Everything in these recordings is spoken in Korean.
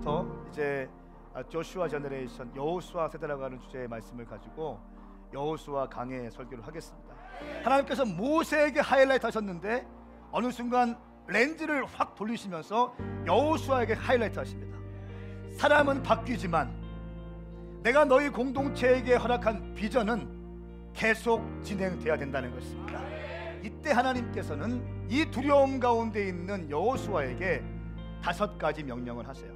오늘부터 이제 조슈아 제너레이션, 여호수아 세대라고 하는 주제의 말씀을 가지고 여호수아 강해 설교를 하겠습니다. 하나님께서 모세에게 하이라이트 하셨는데 어느 순간 렌즈를 확 돌리시면서 여호수아에게 하이라이트 하십니다. 사람은 바뀌지만 내가 너희 공동체에게 허락한 비전은 계속 진행돼야 된다는 것입니다. 이때 하나님께서는 이 두려움 가운데 있는 여호수아에게 5가지 명령을 하세요.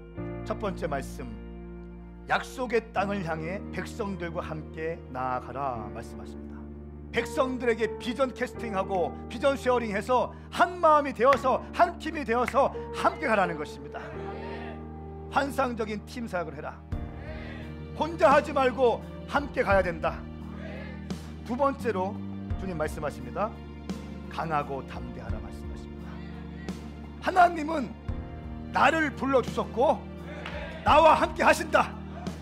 첫 번째 말씀, 약속의 땅을 향해 백성들과 함께 나아가라 말씀하십니다. 백성들에게 비전 캐스팅하고 비전 쉐어링해서 한 마음이 되어서 한 팀이 되어서 함께 가라는 것입니다. 환상적인 팀 사역을 해라. 혼자 하지 말고 함께 가야 된다. 두 번째로 주님 말씀하십니다. 강하고 담대하라 말씀하십니다. 하나님은 나를 불러주셨고 나와 함께 하신다.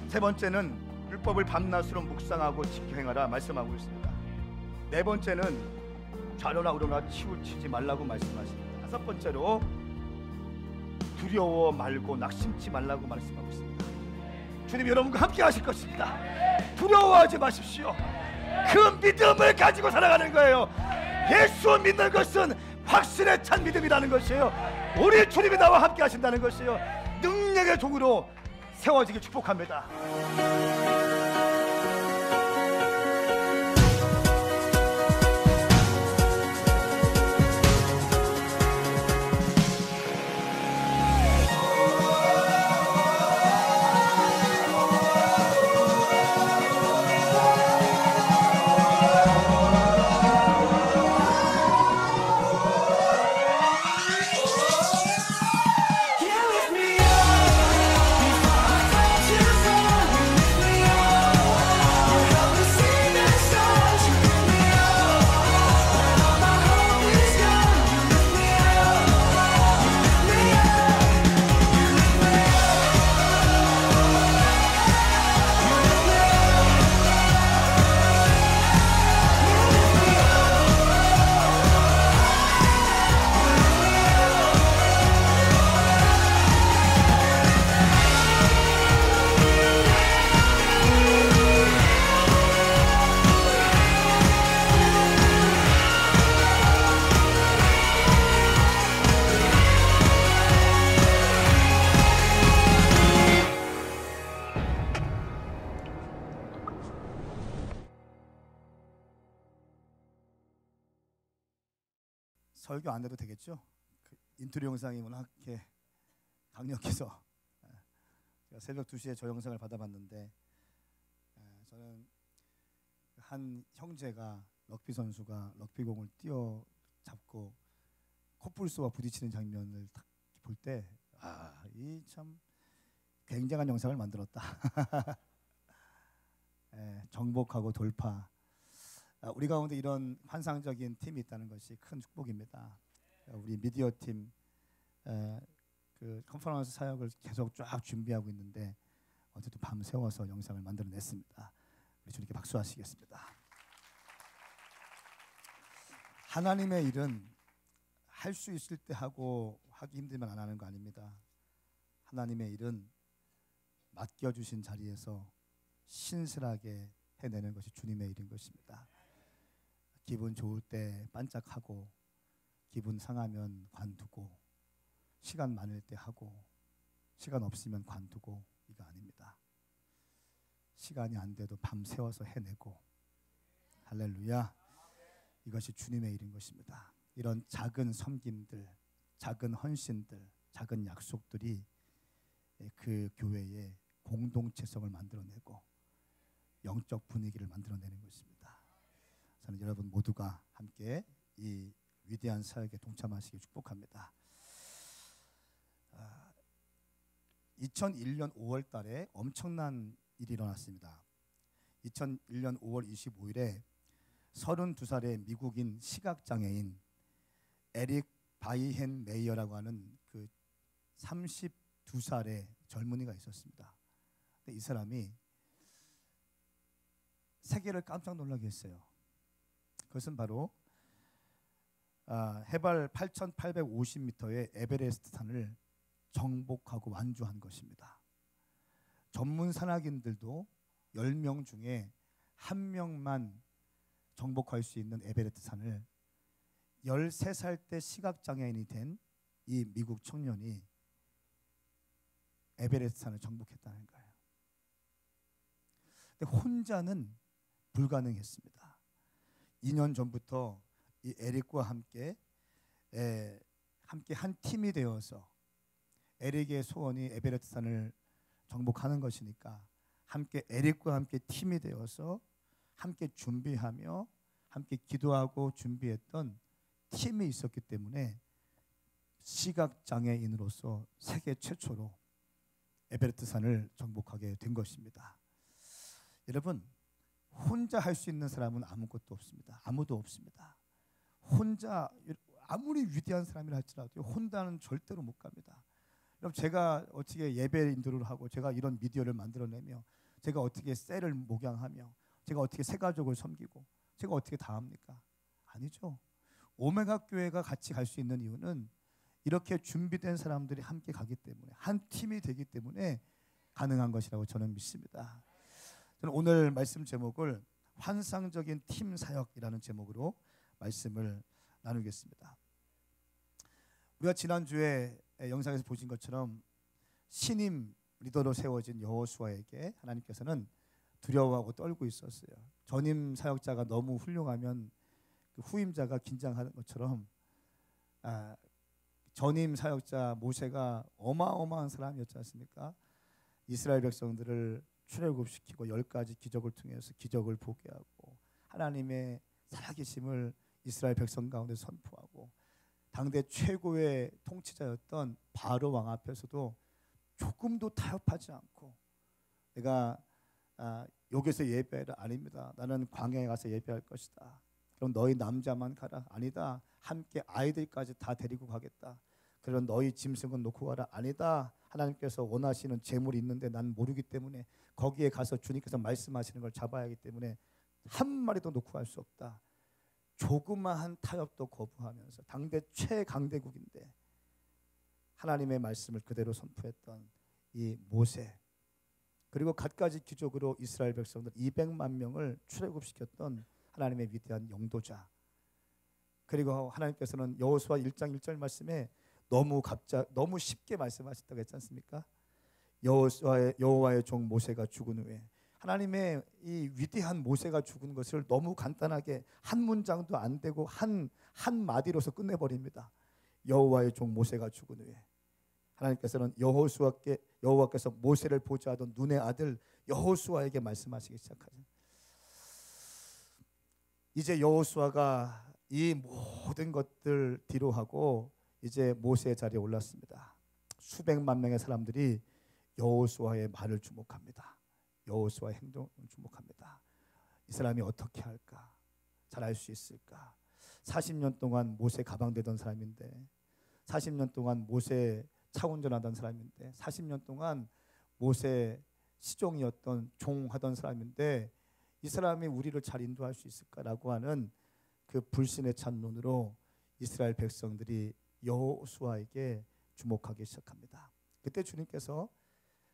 세 번째는 율법을 밤낮으로 묵상하고 지켜 행하라 말씀하고 있습니다. 네 번째는 좌로나 우로나 치우치지 말라고 말씀하십니다. 다섯 번째로 두려워 말고 낙심치 말라고 말씀하고 있습니다. 주님 여러분과 함께 하실 것입니다. 두려워하지 마십시오. 그 믿음을 가지고 살아가는 거예요. 예수 믿는 것은 확신에 찬 믿음이라는 것이에요. 우리 주님이 나와 함께 하신다는 것이에요. 능력의 종으로 세워지길 축복합니다. 설교 안 해도 되겠죠? 그 인트로 영상이 워낙 이렇게 강력해서 제가 새벽 2시에 저 영상을 받아봤는데 저는 한 형제가 럭비 선수가 럭비공을 뛰어 잡고 코뿔소와 부딪히는 장면을 딱 볼 때 이 참 굉장한 영상을 만들었다. 정복하고 돌파. 우리 가운데 이런 환상적인 팀이 있다는 것이 큰 축복입니다. 우리 미디어 팀 그 컨퍼런스 사역을 계속 쫙 준비하고 있는데 어쨌든 밤 새워서 영상을 만들어냈습니다. 우리 주님께 박수하시겠습니다. 하나님의 일은 할 수 있을 때 하고 하기 힘들면 안 하는 거 아닙니다. 하나님의 일은 맡겨주신 자리에서 신실하게 해내는 것이 주님의 일인 것입니다. 기분 좋을 때 반짝하고 기분 상하면 관두고 시간 많을 때 하고 시간 없으면 관두고 이거 아닙니다. 시간이 안 돼도 밤새워서 해내고 할렐루야. 이것이 주님의 일인 것입니다. 이런 작은 섬김들, 작은 헌신들, 작은 약속들이 그 교회의 공동체성을 만들어내고 영적 분위기를 만들어내는 것입니다. 저는 여러분 모두가 함께 이 위대한 사역에 동참하시길 축복합니다. 2001년 5월 달에 엄청난 일이 일어났습니다. 2001년 5월 25일에 32살의 미국인 시각장애인 에릭 바이헨 메이어라고 하는 그 32살의 젊은이가 있었습니다. 근데 이 사람이 세계를 깜짝 놀라게 했어요. 그것은 바로 해발 8,850m의 에베레스트 산을 정복하고 완주한 것입니다. 전문 산악인들도 10명 중에 1명만 정복할 수 있는 에베레스트 산을 13살 때 시각장애인이 된 이 미국 청년이 에베레스트 산을 정복했다는 거예요. 근데 혼자는 불가능했습니다. 2년 전부터 이 에릭과 함께 한 팀이 되어서 에릭의 소원이 에베레스트 산을 정복하는 것이니까 함께 에릭과 함께 팀이 되어서 함께 준비하며 함께 기도하고 준비했던 팀이 있었기 때문에 시각장애인으로서 세계 최초로 에베레스트 산을 정복하게 된 것입니다. 여러분, 혼자 할 수 있는 사람은 아무것도 없습니다. 아무도 없습니다. 혼자 아무리 위대한 사람이라 할지라도 혼자는 절대로 못 갑니다. 여러분, 제가 어떻게 예배 인도를 하고 제가 이런 미디어를 만들어내며 제가 어떻게 셀을 목양하며 제가 어떻게 새 가족을 섬기고 제가 어떻게 다 합니까? 아니죠. 오메가 교회가 같이 갈 수 있는 이유는 이렇게 준비된 사람들이 함께 가기 때문에 한 팀이 되기 때문에 가능한 것이라고 저는 믿습니다. 저는 오늘 말씀 제목을 환상적인 팀 사역이라는 제목으로 말씀을 나누겠습니다. 우리가 지난주에 영상에서 보신 것처럼 신임 리더로 세워진 여호수아에게 하나님께서는 두려워하고 떨고 있었어요. 전임 사역자가 너무 훌륭하면 그 후임자가 긴장하는 것처럼 전임 사역자 모세가 어마어마한 사람이었지 않습니까? 이스라엘 백성들을 출애굽시키고 10가지 기적을 통해서 기적을 보게 하고 하나님의 살아계심을 이스라엘 백성 가운데 선포하고 당대 최고의 통치자였던 바로 왕 앞에서도 조금도 타협하지 않고 내가 여기서 예배하라. 아닙니다. 나는 광야에 가서 예배할 것이다. 그럼 너희 남자만 가라. 아니다. 함께 아이들까지 다 데리고 가겠다. 그럼 너희 짐승은 놓고 가라. 아니다. 하나님께서 원하시는 재물이 있는데 난 모르기 때문에 거기에 가서 주님께서 말씀하시는 걸 잡아야 하기 때문에 한 마리도 놓고 갈 수 없다. 조그마한 타협도 거부하면서 당대 최강대국인데 하나님의 말씀을 그대로 선포했던 이 모세, 그리고 갖가지 기적으로 이스라엘 백성들 200만 명을 출애굽시켰던 하나님의 위대한 영도자, 그리고 하나님께서는 여호수아 1장 1절 말씀에 너무 쉽게 말씀하셨다고 했지 않습니까? 여호와의 종 모세가 죽은 후에 하나님의 이 위대한 모세가 죽은 것을 너무 간단하게 한 문장도 안 되고 한 마디로서 끝내버립니다. 여호와의 종 모세가 죽은 후에 하나님께서는 여호와께서 모세를 보좌하던 눈의 아들 여호수아에게 말씀하시기 시작하죠. 이제 여호수아가 이 모든 것들 뒤로하고 이제 모세의 자리에 올랐습니다. 수백만 명의 사람들이 여호수아의 말을 주목합니다. 여호수아의 행동을 주목합니다. 이 사람이 어떻게 할까? 잘할 수 있을까? 40년 동안 모세 가방되던 사람인데 40년 동안 모세 차운전하던 사람인데 40년 동안 모세 시종이었던 종하던 사람인데 이 사람이 우리를 잘 인도할 수 있을까라고 하는 그 불신에 찬 눈으로 이스라엘 백성들이 여호수아에게 주목하기 시작합니다. 그때 주님께서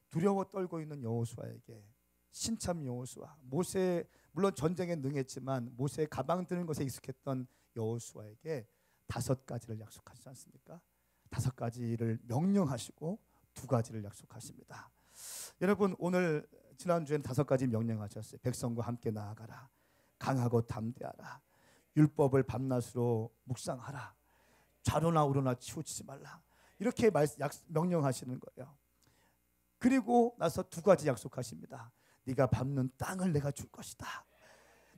두려워 떨고 있는 여호수아에게 신참 여호수아, 모세 물론 전쟁에 능했지만 모세의 가방 드는 것에 익숙했던 여호수아에게 5가지를 약속하시지 않습니까? 5가지를 명령하시고 2가지를 약속하십니다. 여러분, 오늘 지난주에는 5가지 명령하셨어요. 백성과 함께 나아가라. 강하고 담대하라. 율법을 밤낮으로 묵상하라. 좌로나 우로나 치우치지 말라. 이렇게 명령하시는 거예요. 그리고 나서 2가지 약속하십니다. 네가 밟는 땅을 내가 줄 것이다.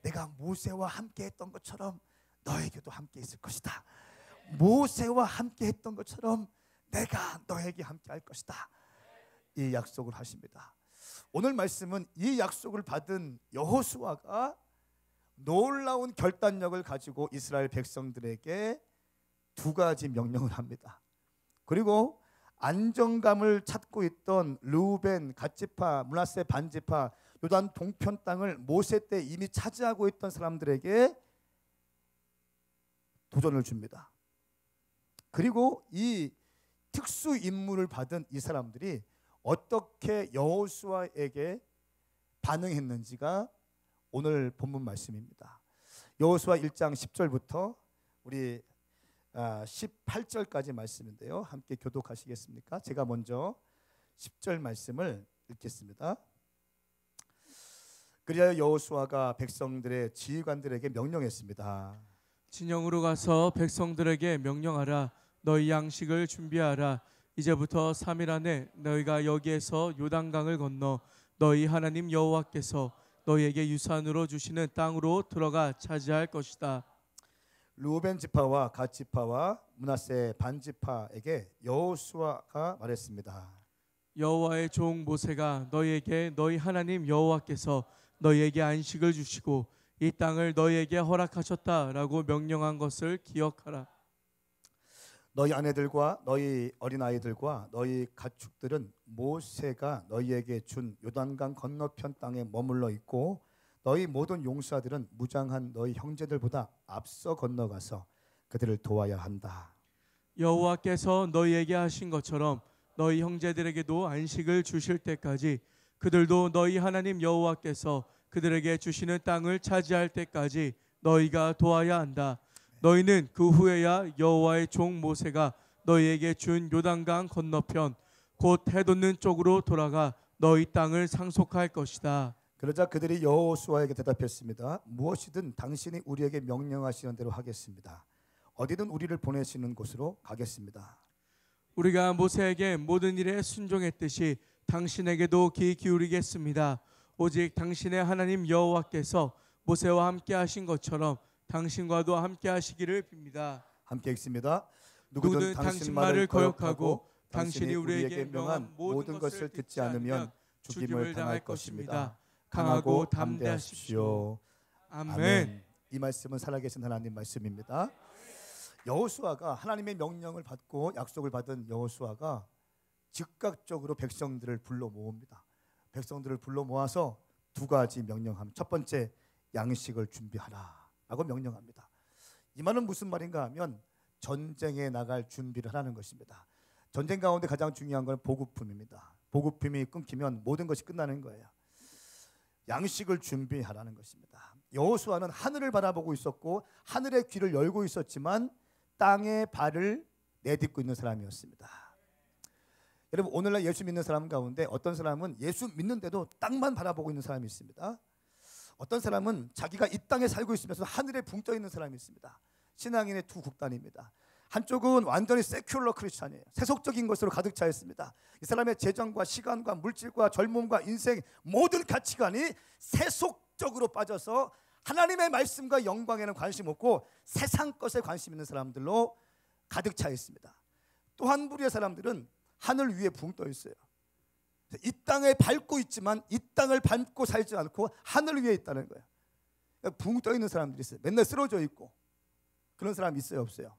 내가 모세와 함께 했던 것처럼 너에게도 함께 있을 것이다. 모세와 함께 했던 것처럼 내가 너에게 함께 할 것이다. 이 약속을 하십니다. 오늘 말씀은 이 약속을 받은 여호수아가 놀라운 결단력을 가지고 이스라엘 백성들에게 2가지 명령을 합니다. 그리고 안정감을 찾고 있던 르우벤, 갓지파, 므낫세 반지파, 요단 동편 땅을 모세 때 이미 차지하고 있던 사람들에게 도전을 줍니다. 그리고 이 특수 임무를 받은 이 사람들이 어떻게 여호수아에게 반응했는지가 오늘 본문 말씀입니다. 여호수아 1장 10절부터 우리 18절까지 말씀인데요. 함께 교독하시겠습니까? 제가 먼저 10절 말씀을 읽겠습니다. 그리하여 여호수아가 백성들의 지휘관들에게 명령했습니다. 진영으로 가서 백성들에게 명령하라. 너희 양식을 준비하라. 이제부터 3일 안에 너희가 여기에서 요단강을 건너 너희 하나님 여호와께서 너희에게 유산으로 주시는 땅으로 들어가 차지할 것이다. 르우벤 지파와 갓 지파와 므낫세 반 지파에게 여호수아가 말했습니다. 여호와의 종 모세가 너희에게 너희 하나님 여호와께서 너희에게 안식을 주시고 이 땅을 너희에게 허락하셨다라고 명령한 것을 기억하라. 너희 아내들과 너희 어린아이들과 너희 가축들은 모세가 너희에게 준 요단강 건너편 땅에 머물러 있고 너희 모든 용사들은 무장한 너희 형제들보다 앞서 건너가서 그들을 도와야 한다. 여호와께서 너희에게 하신 것처럼 너희 형제들에게도 안식을 주실 때까지 그들도 너희 하나님 여호와께서 그들에게 주시는 땅을 차지할 때까지 너희가 도와야 한다. 너희는 그 후에야 여호와의 종 모세가 너희에게 준 요단강 건너편 곧 해돋는 쪽으로 돌아가 너희 땅을 상속할 것이다. 그러자 그들이 여호수아에게 대답했습니다. 무엇이든 당신이 우리에게 명령하시는 대로 하겠습니다. 어디든 우리를 보내시는 곳으로 가겠습니다. 우리가 모세에게 모든 일에 순종했듯이 당신에게도 귀 기울이겠습니다. 오직 당신의 하나님 여호와께서 모세와 함께 하신 것처럼 당신과도 함께 하시기를 빕니다. 함께 읽습니다. 누구든 당신 말을 거역하고 당신이 우리에게 명한 모든 것을 듣지 않으면 죽임을 당할 것입니다. 강하고 담대하십시오. 아멘. 이 말씀은 살아계신 하나님 말씀입니다. 여호수아가 하나님의 명령을 받고 약속을 받은 여호수아가 즉각적으로 백성들을 불러 모읍니다. 백성들을 불러 모아서 두 가지 명령합니다. 첫 번째, 양식을 준비하라 라고 명령합니다. 이 말은 무슨 말인가 하면 전쟁에 나갈 준비를 하라는 것입니다. 전쟁 가운데 가장 중요한 건 보급품입니다. 보급품이 끊기면 모든 것이 끝나는 거예요. 양식을 준비하라는 것입니다. 여호수아는 하늘을 바라보고 있었고 하늘의 귀를 열고 있었지만 땅에 발을 내딛고 있는 사람이었습니다. 여러분, 오늘날 예수 믿는 사람 가운데 어떤 사람은 예수 믿는데도 땅만 바라보고 있는 사람이 있습니다. 어떤 사람은 자기가 이 땅에 살고 있으면서 하늘에 붕 떠 있는 사람이 있습니다. 신앙인의 두 극단입니다. 한쪽은 완전히 세큘러 크리스찬이에요. 세속적인 것으로 가득 차 있습니다. 이 사람의 재정과 시간과 물질과 젊음과 인생 모든 가치관이 세속적으로 빠져서 하나님의 말씀과 영광에는 관심 없고 세상 것에 관심 있는 사람들로 가득 차 있습니다. 또 한 부류의 사람들은 하늘 위에 붕 떠 있어요. 이 땅을 밟고 있지만 이 땅을 밟고 살지 않고 하늘 위에 있다는 거예요. 붕 떠 있는 사람들이 있어요. 맨날 쓰러져 있고. 그런 사람 있어요, 없어요?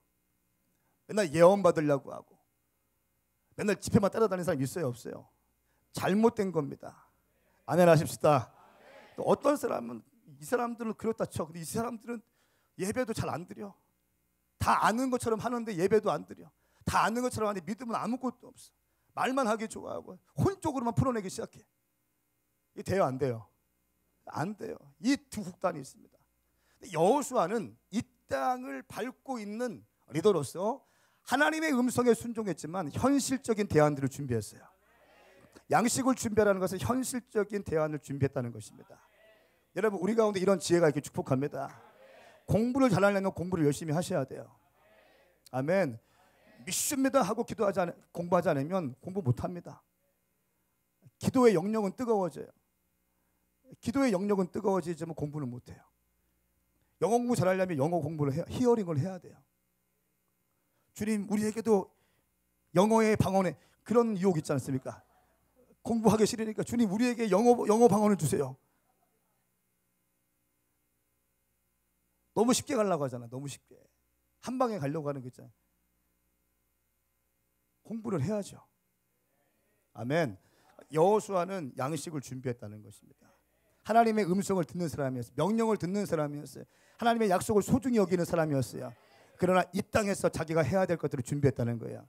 맨날 예언 받으려고 하고 맨날 집회만 따라다니는 사람 있어요, 없어요? 잘못된 겁니다. 아멘 하십시다. 또 어떤 사람은 이 사람들은 그렇다 쳐. 근데 이 사람들은 예배도 잘 안 드려. 다 아는 것처럼 하는데 예배도 안 드려. 다 아는 것처럼 하는데 믿음은 아무것도 없어. 말만 하기 좋아하고 혼쪽으로만 풀어내기 시작해. 이게 돼요, 안 돼요? 안 돼요. 이 두 극단이 있습니다. 여호수아는 이 땅을 밟고 있는 리더로서 하나님의 음성에 순종했지만 현실적인 대안들을 준비했어요. 양식을 준비하라는 것은 현실적인 대안을 준비했다는 것입니다. 여러분, 우리 가운데 이런 지혜가 있길 축복합니다. 공부를 잘하려면 공부를 열심히 하셔야 돼요. 아멘. 믿습니다 하고 공부하지 않으면 공부 못합니다. 기도의 영역은 뜨거워져요. 기도의 영역은 뜨거워지지만 공부는 못해요. 영어 공부 잘하려면 영어 공부를 히어링을 해야 돼요. 주님, 우리에게도 영어의 방언에 그런 유혹 있지 않습니까? 공부하기 싫으니까 주님, 우리에게 영어 방언을 주세요. 너무 쉽게 가려고 하잖아. 너무 쉽게 한 방에 가려고 하는 거 있잖아요. 공부를 해야죠. 아멘. 여호수아는 양식을 준비했다는 것입니다. 하나님의 음성을 듣는 사람이었어요. 명령을 듣는 사람이었어요. 하나님의 약속을 소중히 여기는 사람이었어요. 그러나 이 땅에서 자기가 해야 될 것들을 준비했다는 거예요.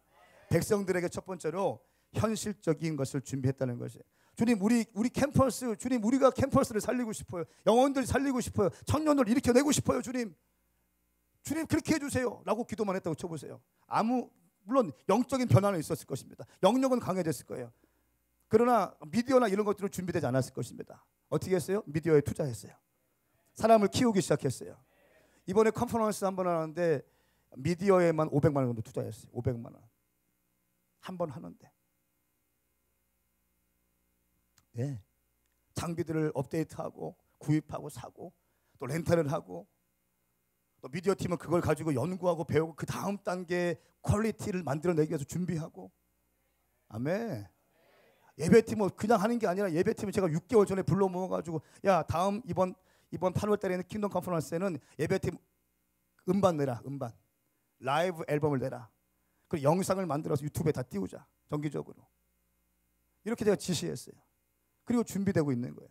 백성들에게 첫 번째로 현실적인 것을 준비했다는 것이에요. 주님, 우리 캠퍼스, 주님, 우리가 캠퍼스를 살리고 싶어요. 영혼들 살리고 싶어요. 청년들 일으켜내고 싶어요. 주님 그렇게 해주세요 라고 기도만 했다고 쳐보세요. 물론 영적인 변화는 있었을 것입니다. 영역은 강해졌을 거예요. 그러나 미디어나 이런 것들은 준비되지 않았을 것입니다. 어떻게 했어요? 미디어에 투자했어요. 사람을 키우기 시작했어요. 이번에 컨퍼런스 한번 하는데 미디어에만 500만 원 정도 투자했어요. 500만 원 한 번 하는데. 네. 장비들을 업데이트하고 구입하고 사고 또 렌탈을 하고 또 미디어 팀은 그걸 가지고 연구하고 배우고 그 다음 단계 퀄리티를 만들어내기 위해서 준비하고. 아멘. 예배팀은 그냥 하는 게 아니라 예배팀은 제가 6개월 전에 불러 모아가지고 야, 다음 이번 8월 달에 있는 킹덤 컨퍼런스에는 예배팀 음반 내라. 음반 라이브 앨범을 내라. 그리고 영상을 만들어서 유튜브에 다 띄우자. 정기적으로. 이렇게 제가 지시했어요. 그리고 준비되고 있는 거예요.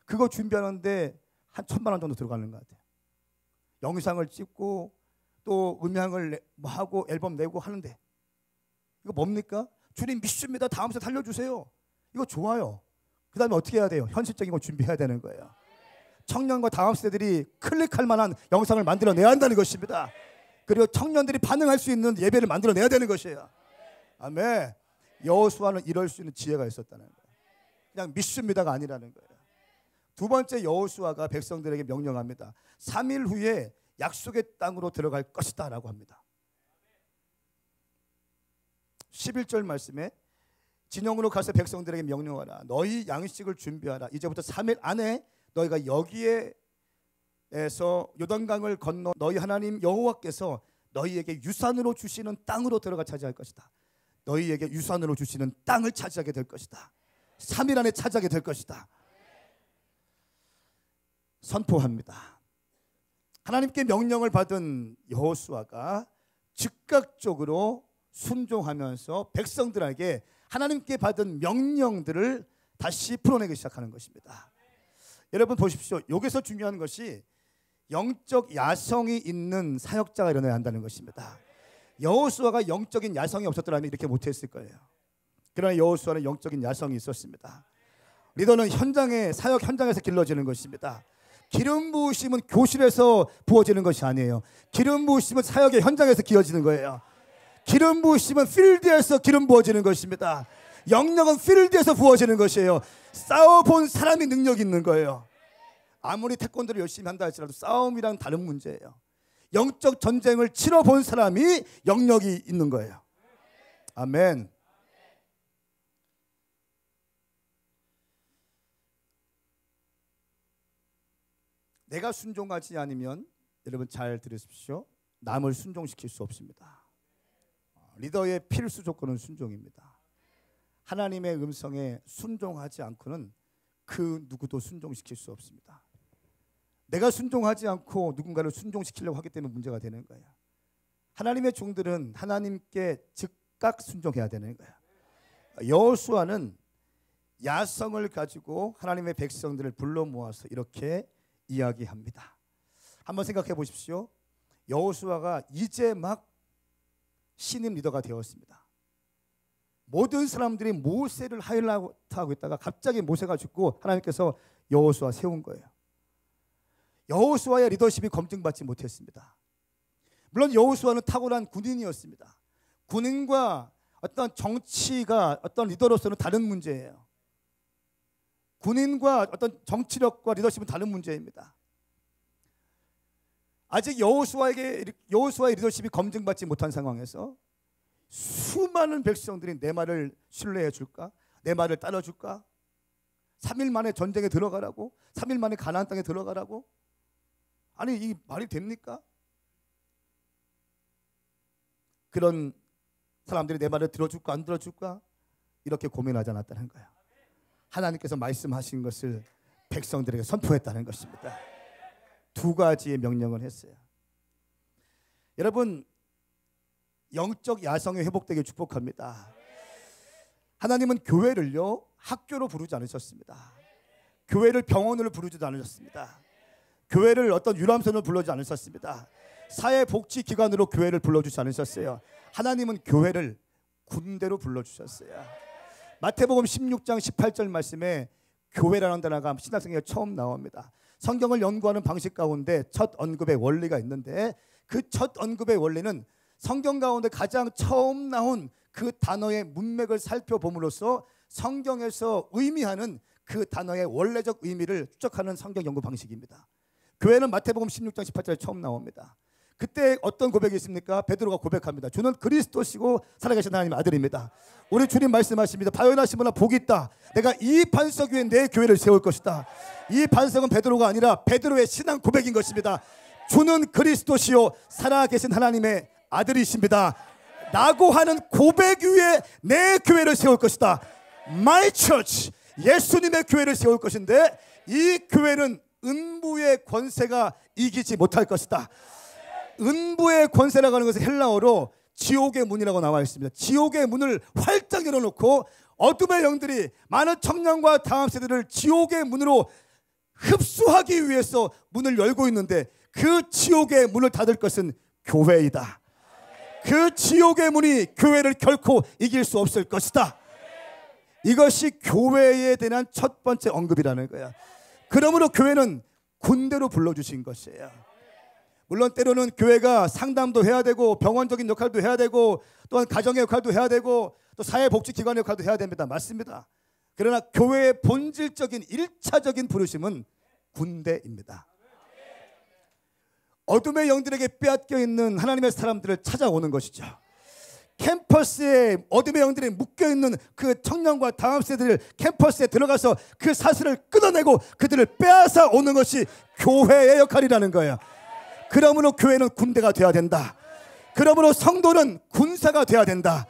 그거 준비하는데 한 1,000만 원 정도 들어가는 것 같아요. 영상을 찍고 또 음향을 하고 앨범 내고 하는데 이거 뭡니까? 주님 믿습니다. 다음 세대 살려주세요. 이거 좋아요. 그 다음에 어떻게 해야 돼요? 현실적인 거 준비해야 되는 거예요. 청년과 다음 세대들이 클릭할 만한 영상을 만들어내야 한다는 것입니다. 그리고 청년들이 반응할 수 있는 예배를 만들어내야 되는 것이에요. 아멘. 여호수아는 이럴 수 있는 지혜가 있었다는 거예요. 그냥 믿습니다가 아니라는 거예요. 두 번째, 여호수아가 백성들에게 명령합니다. 3일 후에 약속의 땅으로 들어갈 것이다 라고 합니다. 11절 말씀에 진영으로 가서 백성들에게 명령하라. 너희 양식을 준비하라. 이제부터 3일 안에 너희가 여기에서 요단강을 건너 너희 하나님 여호와께서 너희에게 유산으로 주시는 땅으로 들어가 차지할 것이다. 너희에게 유산으로 주시는 땅을 차지하게 될 것이다. 3일 안에 차지하게 될 것이다. 선포합니다. 하나님께 명령을 받은 여호수아가 즉각적으로 순종하면서 백성들에게 하나님께 받은 명령들을 다시 풀어내기 시작하는 것입니다. 여러분 보십시오. 여기서 중요한 것이 영적 야성이 있는 사역자가 일어나야 한다는 것입니다. 여호수아가 영적인 야성이 없었더라면 이렇게 못했을 거예요. 그러나 여호수아는 영적인 야성이 있었습니다. 리더는 사역 현장에서 길러지는 것입니다. 기름 부으심은 교실에서 부어지는 것이 아니에요. 기름 부으심은 사역의 현장에서 기어지는 거예요. 기름 부으심은 필드에서 기름 부어지는 것입니다. 영역은 필드에서 부어지는 것이에요. 싸워본 사람이 능력이 있는 거예요. 아무리 태권도를 열심히 한다 할지라도 싸움이랑 다른 문제예요. 영적 전쟁을 치러본 사람이 영역이 있는 거예요. 아멘. 내가 순종하지 않으면 여러분 잘 들으십시오. 남을 순종시킬 수 없습니다. 리더의 필수 조건은 순종입니다. 하나님의 음성에 순종하지 않고는 그 누구도 순종시킬 수 없습니다. 내가 순종하지 않고 누군가를 순종시키려고 하기 때문에 문제가 되는 거예요. 하나님의 종들은 하나님께 즉각 순종해야 되는 거예요. 여호수아는 야성을 가지고 하나님의 백성들을 불러 모아서 이렇게 이야기합니다. 한번 생각해 보십시오. 여호수아가 이제 막 신임 리더가 되었습니다. 모든 사람들이 모세를 하이라이트하고 있다가 갑자기 모세가 죽고 하나님께서 여호수아 세운 거예요. 여호수아의 리더십이 검증받지 못했습니다. 물론 여호수아는 탁월한 군인이었습니다. 군인과 어떤 정치가 어떤 리더로서는 다른 문제예요. 군인과 어떤 정치력과 리더십은 다른 문제입니다. 아직 여호수아의 리더십이 검증받지 못한 상황에서 수많은 백성들이 내 말을 신뢰해 줄까? 내 말을 따라줄까? 3일 만에 전쟁에 들어가라고? 3일 만에 가나안 땅에 들어가라고? 아니 이 말이 됩니까? 그런 사람들이 내 말을 들어줄까 안 들어줄까? 이렇게 고민하지 않았다는 거예요. 하나님께서 말씀하신 것을 백성들에게 선포했다는 것입니다. 두 가지의 명령을 했어요. 여러분 영적 야성이 회복되게 축복합니다. 하나님은 교회를요 학교로 부르지 않으셨습니다. 교회를 병원으로 부르지도 않으셨습니다. 교회를 어떤 유람선으로 불러주지 않으셨습니다. 사회복지기관으로 교회를 불러주지 않으셨어요. 하나님은 교회를 군대로 불러주셨어요. 마태복음 16장 18절 말씀에 교회라는 단어가 신약성경에 처음 나옵니다. 성경을 연구하는 방식 가운데 첫 언급의 원리가 있는데 그 첫 언급의 원리는 성경 가운데 가장 처음 나온 그 단어의 문맥을 살펴봄으로써 성경에서 의미하는 그 단어의 원래적 의미를 추적하는 성경 연구 방식입니다. 교회는 마태복음 16장 18절에 처음 나옵니다. 그때 어떤 고백이 있습니까? 베드로가 고백합니다. 주는 그리스도시고 살아계신 하나님의 아들입니다. 우리 주님 말씀하십니다. 바요나시모나 복이 있다. 내가 이 반석 위에 내 교회를 세울 것이다. 이 반석은 베드로가 아니라 베드로의 신앙 고백인 것입니다. 주는 그리스도시요 살아계신 하나님의 아들이십니다. 라고 하는 고백 위에 내 교회를 세울 것이다. My church, 예수님의 교회를 세울 것인데 이 교회는 음부의 권세가 이기지 못할 것이다. 음부의 권세라고 하는 것은 헬라어로 지옥의 문이라고 나와 있습니다. 지옥의 문을 활짝 열어놓고 어둠의 영들이 많은 청년과 다음 세대를 지옥의 문으로 흡수하기 위해서 문을 열고 있는데 그 지옥의 문을 닫을 것은 교회이다. 그 지옥의 문이 교회를 결코 이길 수 없을 것이다. 이것이 교회에 대한 첫 번째 언급이라는 거야. 그러므로 교회는 군대로 불러주신 것이에요. 물론 때로는 교회가 상담도 해야 되고 병원적인 역할도 해야 되고 또한 가정의 역할도 해야 되고 또 사회복지기관의 역할도 해야 됩니다. 맞습니다. 그러나 교회의 본질적인 1차적인 부르심은 군대입니다. 어둠의 영들에게 빼앗겨 있는 하나님의 사람들을 찾아오는 것이죠. 캠퍼스에 어둠의 영들이 묶여있는 그 청년과 다음 세대를 캠퍼스에 들어가서 그 사슬을 끊어내고 그들을 빼앗아 오는 것이 교회의 역할이라는 거예요. 그러므로 교회는 군대가 돼야 된다. 그러므로 성도는 군사가 돼야 된다.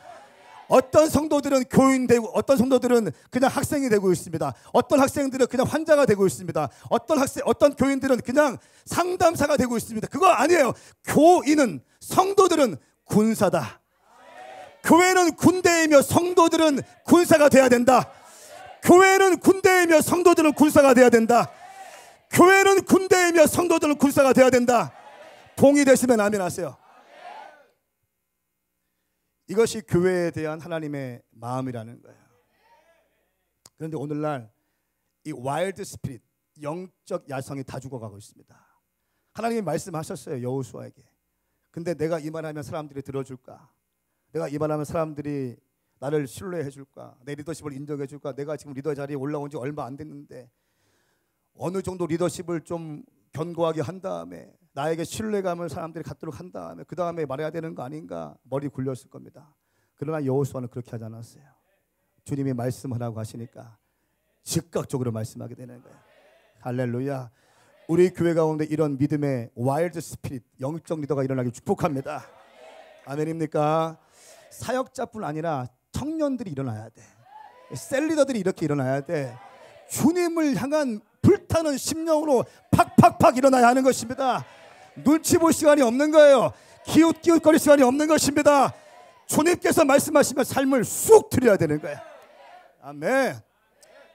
어떤 성도들은 교인 되고 어떤 성도들은 그냥 학생이 되고 있습니다. 어떤 학생들은 그냥 환자가 되고 있습니다. 어떤 교인들은 그냥 상담사가 되고 있습니다. 그거 아니에요. 교인은 성도들은 군사다. 교회는 군대이며 성도들은 군사가 돼야 된다. 교회는 군대이며 성도들은 군사가 돼야 된다. 교회는 군대이며 성도들은 군사가 돼야 된다. 동의되시면 아멘 하세요. 이것이 교회에 대한 하나님의 마음이라는 거예요. 그런데 오늘날 이 와일드 스피릿, 영적 야성이 다 죽어가고 있습니다. 하나님이 말씀하셨어요, 여호수아에게. 근데 내가 이 말하면 사람들이 들어줄까? 내가 이 말하면 사람들이 나를 신뢰해 줄까? 내 리더십을 인정해 줄까? 내가 지금 리더 자리에 올라온 지 얼마 안 됐는데 어느 정도 리더십을 좀 견고하게 한 다음에 나에게 신뢰감을 사람들이 갖도록 한 다음에 그 다음에 말해야 되는 거 아닌가 머리 굴렸을 겁니다. 그러나 여호수아는 그렇게 하지 않았어요. 주님이 말씀하라고 하시니까 즉각적으로 말씀하게 되는 거예요. 할렐루야. 우리 교회 가운데 이런 믿음의 와일드 스피릿, 영적 리더가 일어나길 축복합니다. 아멘입니까? 사역자뿐 아니라 청년들이 일어나야 돼. 셀리더들이 이렇게 일어나야 돼. 주님을 향한 불타는 심령으로 팍팍팍 일어나야 하는 것입니다. 눈치 볼 시간이 없는 거예요. 기웃기웃거릴 시간이 없는 것입니다. 주님께서 말씀하시면 삶을 쑥 드려야 되는 거예요. 아멘.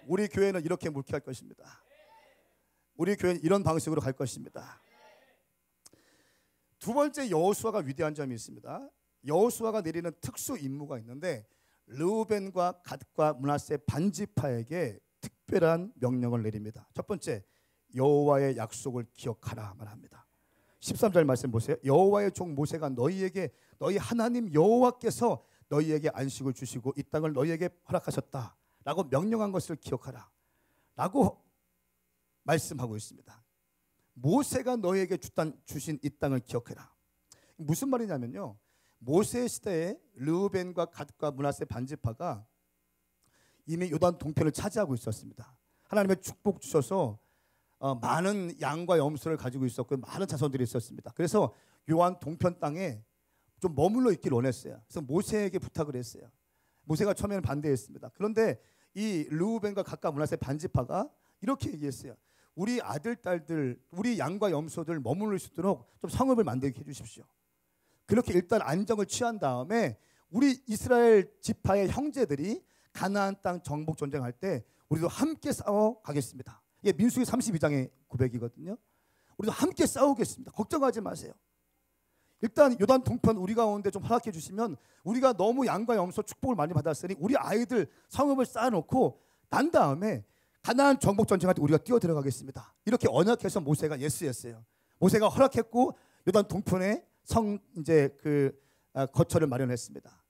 우리 교회는 이렇게 묵혀할 것입니다. 우리 교회는 이런 방식으로 갈 것입니다. 두 번째, 여호수아가 위대한 점이 있습니다. 여호수아가 내리는 특수 임무가 있는데 르우벤과 갓과 므낫세 반지파에게 특별한 명령을 내립니다. 첫 번째, 여호와의 약속을 기억하라 말합니다. 13절 말씀 보세요. 여호와의 종 모세가 너희에게 너희 하나님 여호와께서 너희에게 안식을 주시고 이 땅을 너희에게 허락하셨다 라고 명령한 것을 기억하라 라고 말씀하고 있습니다. 모세가 너희에게 주신 이 땅을 기억해라. 무슨 말이냐면요, 모세 시대에 르우벤과 갓과 므낫세 반지파가 이미 요단 동편을 차지하고 있었습니다. 하나님의 축복 주셔서 많은 양과 염소를 가지고 있었고 많은 자손들이 있었습니다. 그래서 요한 동편 땅에 좀 머물러 있기를 원했어요. 그래서 모세에게 부탁을 했어요. 모세가 처음에는 반대했습니다. 그런데 이 르우벤과 갓과 므낫세 반지파가 이렇게 얘기했어요. 우리 아들, 딸들, 우리 양과 염소들 머물러 수 있도록 좀 성읍을 만들게 해주십시오. 그렇게 일단 안정을 취한 다음에 우리 이스라엘 지파의 형제들이 가나안 땅 정복 전쟁할 때 우리도 함께 싸워 가겠습니다. 이게 민수기 32장의 고백이거든요. 우리도 함께 싸우겠습니다. 걱정하지 마세요. 일단 요단 동편 우리 가운데 좀 허락해 주시면 우리가 너무 양과 염소 축복을 많이 받았으니 우리 아이들 성읍을 쌓아놓고 난 다음에 가나안 정복 전쟁할 때 우리가 뛰어 들어가겠습니다. 이렇게 언약해서 모세가 예스했어요. 모세가 허락했고 요단 동편에 성 이제 거처를 마련했습니다.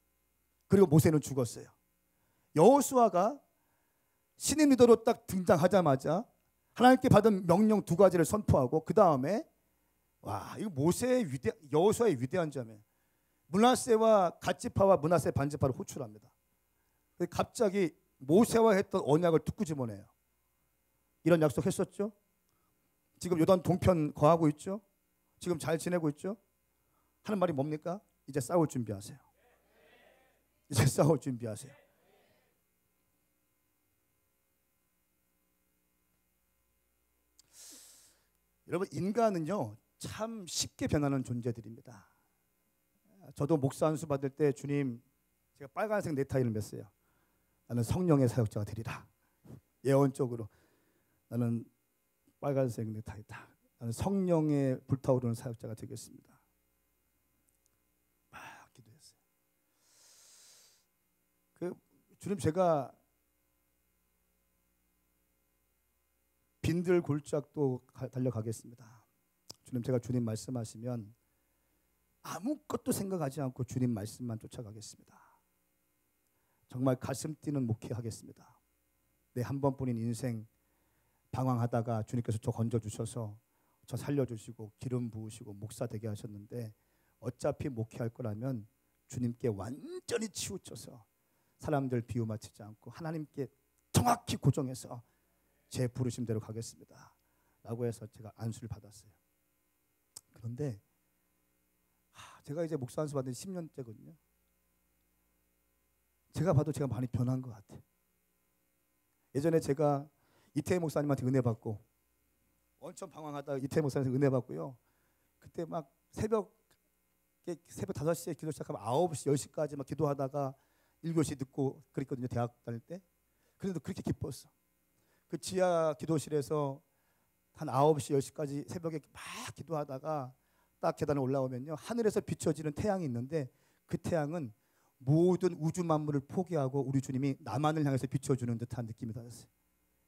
그리고 모세는 죽었어요. 여호수아가 신임 리더로 딱 등장하자마자 하나님께 받은 명령 2가지를 선포하고 그 다음에 와, 이거 여호수아의 위대한 점이에요. 므낫세와 갓지파와 므낫세 반지파를 호출합니다. 갑자기 모세와 했던 언약을 뚝 집어내요. 이런 약속했었죠. 지금 요단 동편 거하고 있죠. 지금 잘 지내고 있죠. 하는 말이 뭡니까? 이제 싸울 준비하세요. 이제 싸울 준비하세요. 여러분, 인간은요 참 쉽게 변하는 존재들입니다. 저도 목사 안수 받을 때 주님, 제가 빨간색 넥타이를 맸어요. 나는 성령의 사역자가 되리라. 예언적으로 나는 빨간색 넥타이다. 나는 성령에 불타오르는 사역자가 되겠습니다. 막 기도했어요. 주님, 제가 빈들 골짜기도 달려가겠습니다. 주님, 제가 주님 말씀하시면 아무것도 생각하지 않고 주님 말씀만 쫓아가겠습니다. 정말 가슴 뛰는 목회하겠습니다. 내 한 번뿐인 인생 방황하다가 주님께서 저 건져주셔서 저 살려주시고 기름 부으시고 목사 되게 하셨는데 어차피 목회할 거라면 주님께 완전히 치우쳐서 사람들 비유 맞추지 않고 하나님께 정확히 고정해서 제 부르심대로 가겠습니다 라고 해서 제가 안수를 받았어요. 그런데 제가 이제 목사 안수 받은 10년째거든요. 제가 봐도 제가 많이 변한 것 같아요. 예전에 제가 이태희 목사님한테 은혜 받고 원천 방황하다가 이태희 목사님한테 은혜 받고요. 그때 막 새벽 5시에 기도 시작하면 9시, 10시까지 막 기도하다가 1교시 듣고 그랬거든요. 대학 다닐 때. 그래도 그렇게 기뻤어. 그 지하 기도실에서 한 9시, 10시까지 새벽에 막 기도하다가 딱 계단에 올라오면요. 하늘에서 비춰지는 태양이 있는데 그 태양은 모든 우주 만물을 포기하고 우리 주님이 나만을 향해서 비춰주는 듯한 느낌이 받았어요.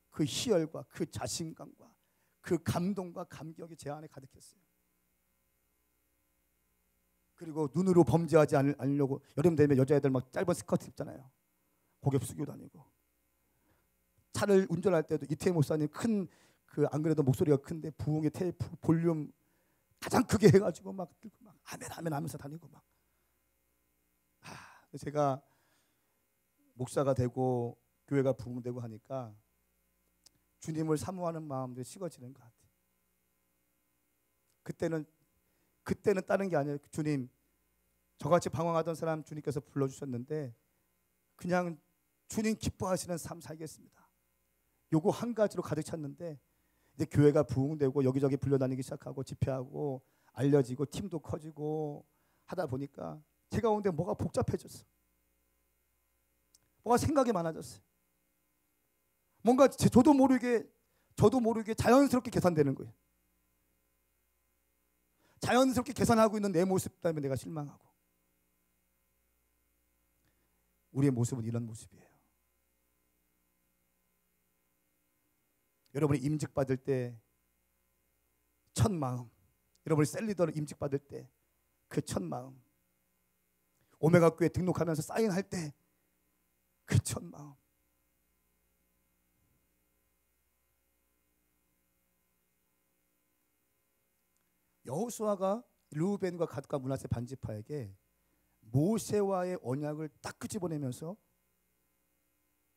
그 희열과 그 자신감과 그 감동과 감격이 제 안에 가득했어요. 그리고 눈으로 범죄하지 않으려고 여름 되면 여자애들 막 짧은 스커트 입잖아요. 고개 숙이고 다니고. 차를 운전할 때도 이태희 목사님 안 그래도 목소리가 큰데 부흥의 테이프 볼륨 가장 크게 해가지고 막 아멘 아멘 하면서 다니고 막. 제가 목사가 되고 교회가 부흥되고 하니까 주님을 사모하는 마음들이 식어지는 것 같아요. 그때는 다른 게 아니에요. 주님, 저같이 방황하던 사람 주님께서 불러주셨는데 그냥 주님 기뻐하시는 삶 살겠습니다. 요거 한 가지로 가득 찼는데 이제 교회가 부흥되고 여기저기 불려다니기 시작하고 집회하고 알려지고 팀도 커지고 하다 보니까 제 가운데 뭐가 복잡해졌어. 뭐가 생각이 많아졌어요. 뭔가 저도 모르게 자연스럽게 계산되는 거예요. 자연스럽게 계산하고 있는 내 모습 때문에 내가 실망하고. 우리의 모습은 이런 모습이에요. 여러분이 임직받을 때 첫 마음, 여러분이 셀리더를 임직받을 때 그 첫 마음, 오메가 교회 등록하면서 사인할 때 그 첫 마음, 여호수아가 르우벤과 갓과 므낫세 반지파에게 모세와의 언약을 딱 끄집어내면서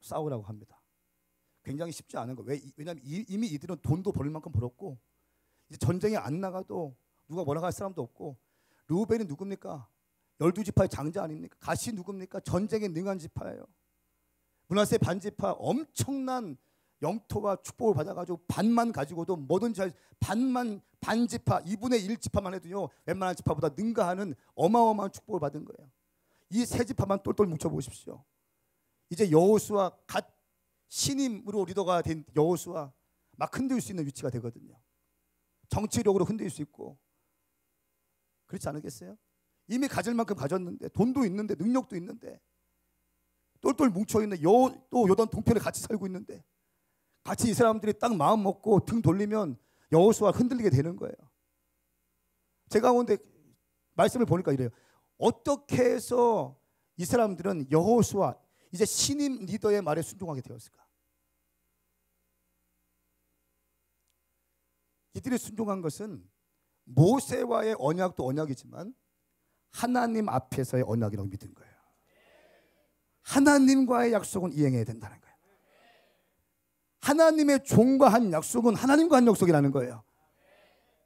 싸우라고 합니다. 굉장히 쉽지 않은 거. 왜냐하면 이미 이들은 돈도 벌 만큼 벌었고 이제 전쟁에 안 나가도 누가 뭐라고 할 사람도 없고. 르우벤이 누굽니까? 12지파의 장자 아닙니까? 갓이 누굽니까? 전쟁에 능한 지파예요. 므낫세 반지파 엄청난 영토와 축복을 받아가지고 반만 가지고도 뭐든지 반지파 2분의 1 지파만 해도요 웬만한 지파보다 능가하는 어마어마한 축복을 받은 거예요. 이 세 지파만 똘똘 뭉쳐보십시오. 이제 여호수아 갓 신임으로 리더가 된 여호수아 막 흔들 수 있는 위치가 되거든요. 정치력으로 흔들 수 있고 그렇지 않겠어요? 이미 가질 만큼 가졌는데, 돈도 있는데, 능력도 있는데, 똘똘 뭉쳐있는 또 요단 동편에 같이 살고 있는데, 같이 이 사람들이 딱 마음 먹고 등 돌리면 여호수아가 흔들리게 되는 거예요. 제가 근데 말씀을 보니까 이래요. 어떻게 해서 이 사람들은 여호수아, 이제 신임 리더의 말에 순종하게 되었을까? 이들이 순종한 것은 모세와의 언약도 언약이지만 하나님 앞에서의 언약이라고 믿은 거예요. 하나님과의 약속은 이행해야 된다는 거예요. 하나님의 종과 한 약속은 하나님과 한 약속이라는 거예요.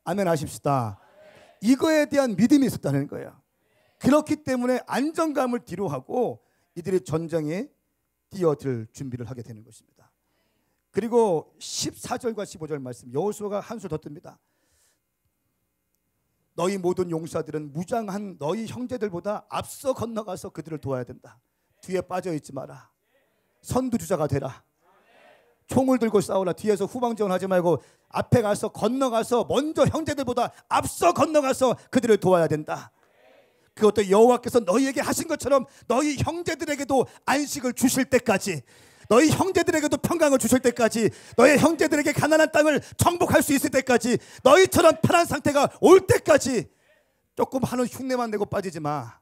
아멘 하십시다. 이거에 대한 믿음이 있었다는 거예요. 그렇기 때문에 안정감을 뒤로하고 이들이 전쟁에 뛰어들 준비를 하게 되는 것입니다. 그리고 14절과 15절 말씀, 여호수아가 한 수 더 뜹니다. 너희 모든 용사들은 무장한 너희 형제들보다 앞서 건너가서 그들을 도와야 된다. 뒤에 빠져있지 마라. 선두주자가 되라. 총을 들고 싸우라. 뒤에서 후방지원하지 말고 앞에 가서 건너가서 먼저 형제들보다 앞서 건너가서 그들을 도와야 된다. 그것도 여호와께서 너희에게 하신 것처럼 너희 형제들에게도 안식을 주실 때까지, 너희 형제들에게도 평강을 주실 때까지, 너희 형제들에게 가난한 땅을 정복할 수 있을 때까지, 너희처럼 편한 상태가 올 때까지 조금 하는 흉내만 내고 빠지지 마.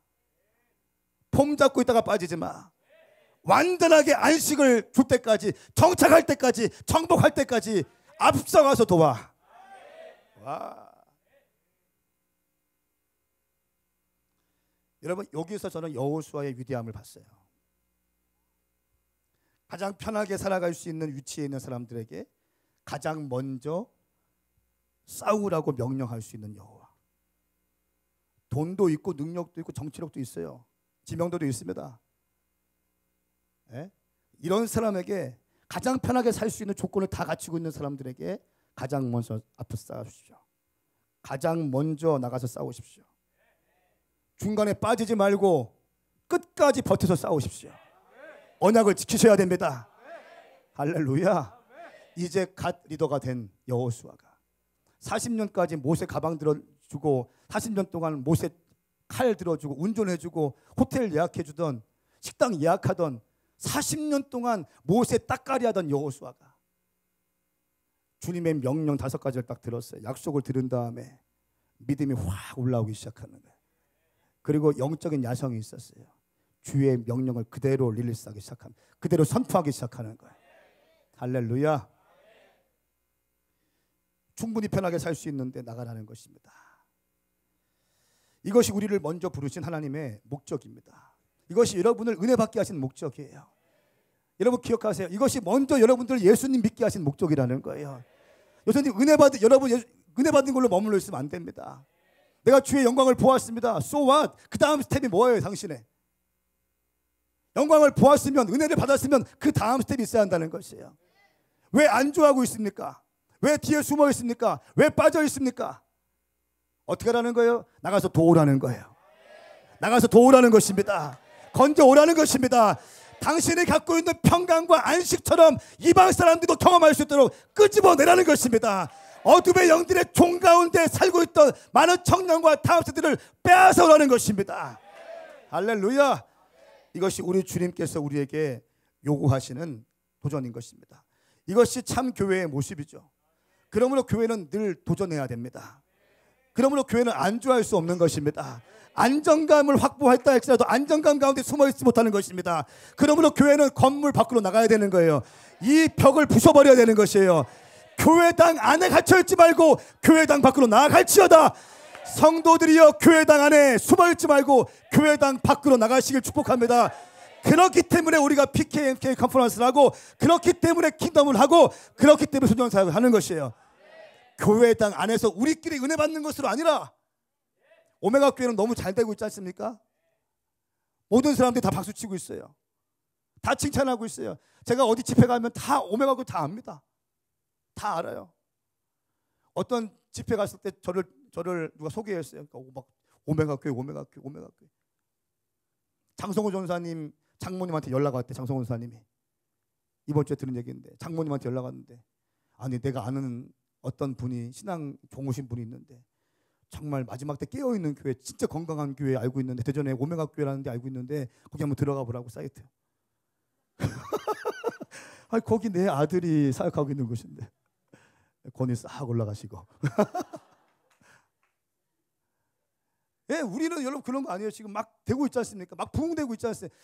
폼 잡고 있다가 빠지지 마. 완전하게 안식을 줄 때까지, 정착할 때까지, 정복할 때까지 앞서가서 도와. 와. 여러분, 여기서 저는 여호수아의 위대함을 봤어요. 가장 편하게 살아갈 수 있는 위치에 있는 사람들에게 가장 먼저 싸우라고 명령할 수 있는 여호와. 돈도 있고 능력도 있고 정치력도 있어요. 지명도도 있습니다. 예? 이런 사람에게 가장 편하게 살 수 있는 조건을 다 갖추고 있는 사람들에게 가장 먼저 앞서 싸우십시오. 가장 먼저 나가서 싸우십시오. 중간에 빠지지 말고 끝까지 버텨서 싸우십시오. 언약을 지키셔야 됩니다. 할렐루야. 이제 갓 리더가 된 여호수아가 40년까지 모세 가방 들어주고 40년 동안 모세 칼 들어주고 운전해주고 호텔 예약해주던 식당 예약하던 40년 동안 모세 따까리 하던 여호수아가 주님의 명령 5가지를 딱 들었어요. 약속을 들은 다음에 믿음이 확 올라오기 시작하는 거예요. 그리고 영적인 야성이 있었어요. 주의 명령을 그대로 릴리스하기 시작합니다. 그대로 선포하기 시작하는 거예요. 할렐루야. 충분히 편하게 살 수 있는데 나가라는 것입니다. 이것이 우리를 먼저 부르신 하나님의 목적입니다. 이것이 여러분을 은혜 받게 하신 목적이에요. 여러분 기억하세요. 이것이 먼저 여러분들 예수님 믿게 하신 목적이라는 거예요. 여러분 은혜 받은 걸로 머물러 있으면 안 됩니다. 내가 주의 영광을 보았습니다. So what? 그 다음 스텝이 뭐예요, 당신의? 영광을 보았으면, 은혜를 받았으면 그 다음 스텝이 있어야 한다는 것이에요. 왜 안주하고 있습니까? 왜 뒤에 숨어 있습니까? 왜 빠져 있습니까? 어떻게 하라는 거예요? 나가서 도우라는 거예요. 나가서 도우라는 것입니다. 건져 오라는 것입니다. 당신이 갖고 있는 평강과 안식처럼 이방 사람들도 경험할 수 있도록 끄집어내라는 것입니다. 어둠의 영들의 종 가운데 살고 있던 많은 청년과 다음세들을 빼앗아 오라는 것입니다. 할렐루야. 이것이 우리 주님께서 우리에게 요구하시는 도전인 것입니다. 이것이 참 교회의 모습이죠. 그러므로 교회는 늘 도전해야 됩니다. 그러므로 교회는 안주할 수 없는 것입니다. 안정감을 확보했다 할지라도 안정감 가운데 숨어있지 못하는 것입니다. 그러므로 교회는 건물 밖으로 나가야 되는 거예요. 이 벽을 부숴버려야 되는 것이에요. 교회당 안에 갇혀있지 말고 교회당 밖으로 나아갈지어다. 성도들이여 교회당 안에 숨어있지 말고 교회당 밖으로 나가시길 축복합니다. 그렇기 때문에 우리가 PKMK 컨퍼런스를 하고, 그렇기 때문에 킹덤을 하고, 그렇기 때문에 소정사역을 하는 것이에요. 교회당 안에서 우리끼리 은혜 받는 것으로 아니라, 오메가 교회는 너무 잘 되고 있지 않습니까? 모든 사람들이 다 박수치고 있어요. 다 칭찬하고 있어요. 제가 어디 집회 가면 다 오메가 교회 다 압니다. 다 알아요. 어떤 집회 갔을 때 저를 누가 소개했어요. 그러니까 막 오메가 교회. 장성호 전사님 장모님한테 연락 왔대. 장성호 전사님이 이번 주에 들은 얘기인데, 장모님한테 연락 왔는데, 아니 내가 아는 어떤 분이 신앙 좋으신 분이 있는데 정말 마지막 때 깨어있는 교회, 진짜 건강한 교회 알고 있는데, 대전에 오메가 교회라는 데 알고 있는데 거기 한번 들어가 보라고, 사이트. 아니, 거기 내 아들이 사역하고 있는 곳인데 권위 싹 올라가시고. 예, 우리는 여러분 그런 거 아니에요. 지금 막 되고 있지 않습니까? 막 부흥되고 있지 않습니까?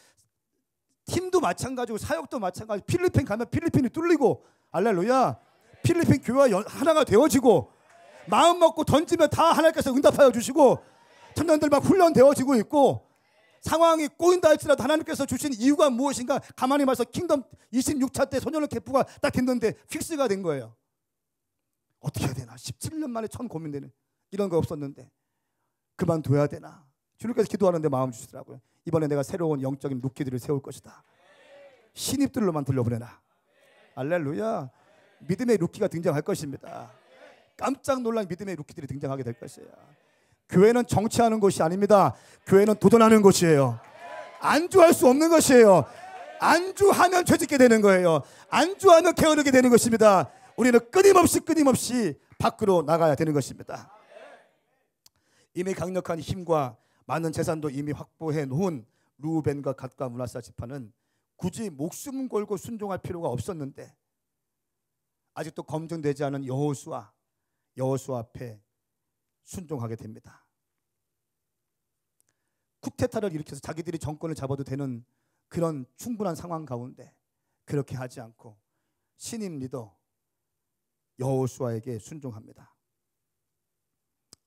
팀도 마찬가지고 사역도 마찬가지. 필리핀 가면 필리핀이 뚫리고, 할렐루야. 필리핀 교회가 하나가 되어지고, 마음 먹고 던지면 다 하나님께서 응답하여 주시고, 청년들 막 훈련되어지고 있고, 상황이 꼬인다 할지라도 하나님께서 주신 이유가 무엇인가 가만히 봐서 킹덤 26차 때 소년의 개푸가 딱 됐는데 픽스가 된 거예요. 어떻게 해야 되나? 17년 만에 천 고민되는, 이런 거 없었는데 그만둬야 되나? 주님께서 기도하는데 마음 주시더라고요. 이번에 내가 새로운 영적인 루키들을 세울 것이다. 신입들로만 돌려보내라. 할렐루야. 믿음의 루키가 등장할 것입니다. 깜짝 놀란 믿음의 루키들이 등장하게 될 것이에요. 교회는 정치하는 곳이 아닙니다. 교회는 도전하는 곳이에요. 안주할 수 없는 것이에요. 안주하면 죄짓게 되는 거예요. 안주하면 게으르게 되는 것입니다. 우리는 끊임없이 밖으로 나가야 되는 것입니다. 이미 강력한 힘과 많은 재산도 이미 확보해 놓은 루벤과 갓과 므낫세 지파는 굳이 목숨 걸고 순종할 필요가 없었는데, 아직도 검증되지 않은 여호수아 앞에 순종하게 됩니다. 쿠데타를 일으켜서 자기들이 정권을 잡아도 되는 그런 충분한 상황 가운데 그렇게 하지 않고 신임 리더 여호수아에게 순종합니다.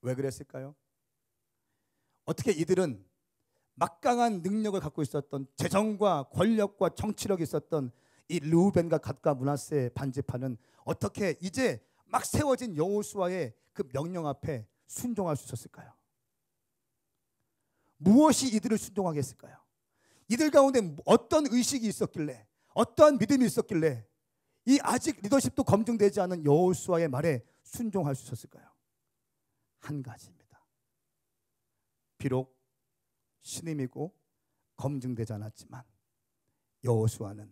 왜 그랬을까요? 어떻게 이들은 막강한 능력을 갖고 있었던, 재정과 권력과 정치력이 있었던 이 르우벤과 갓과 므낫세 반지파는 어떻게 이제 막 세워진 여호수아의 그 명령 앞에 순종할 수 있었을까요? 무엇이 이들을 순종하게 했을까요? 이들 가운데 어떤 의식이 있었길래, 어떠한 믿음이 있었길래 이 아직 리더십도 검증되지 않은 여호수아의 말에 순종할 수 있었을까요? 한 가지입니다. 비록 신임이고 검증되지 않았지만 여호수아는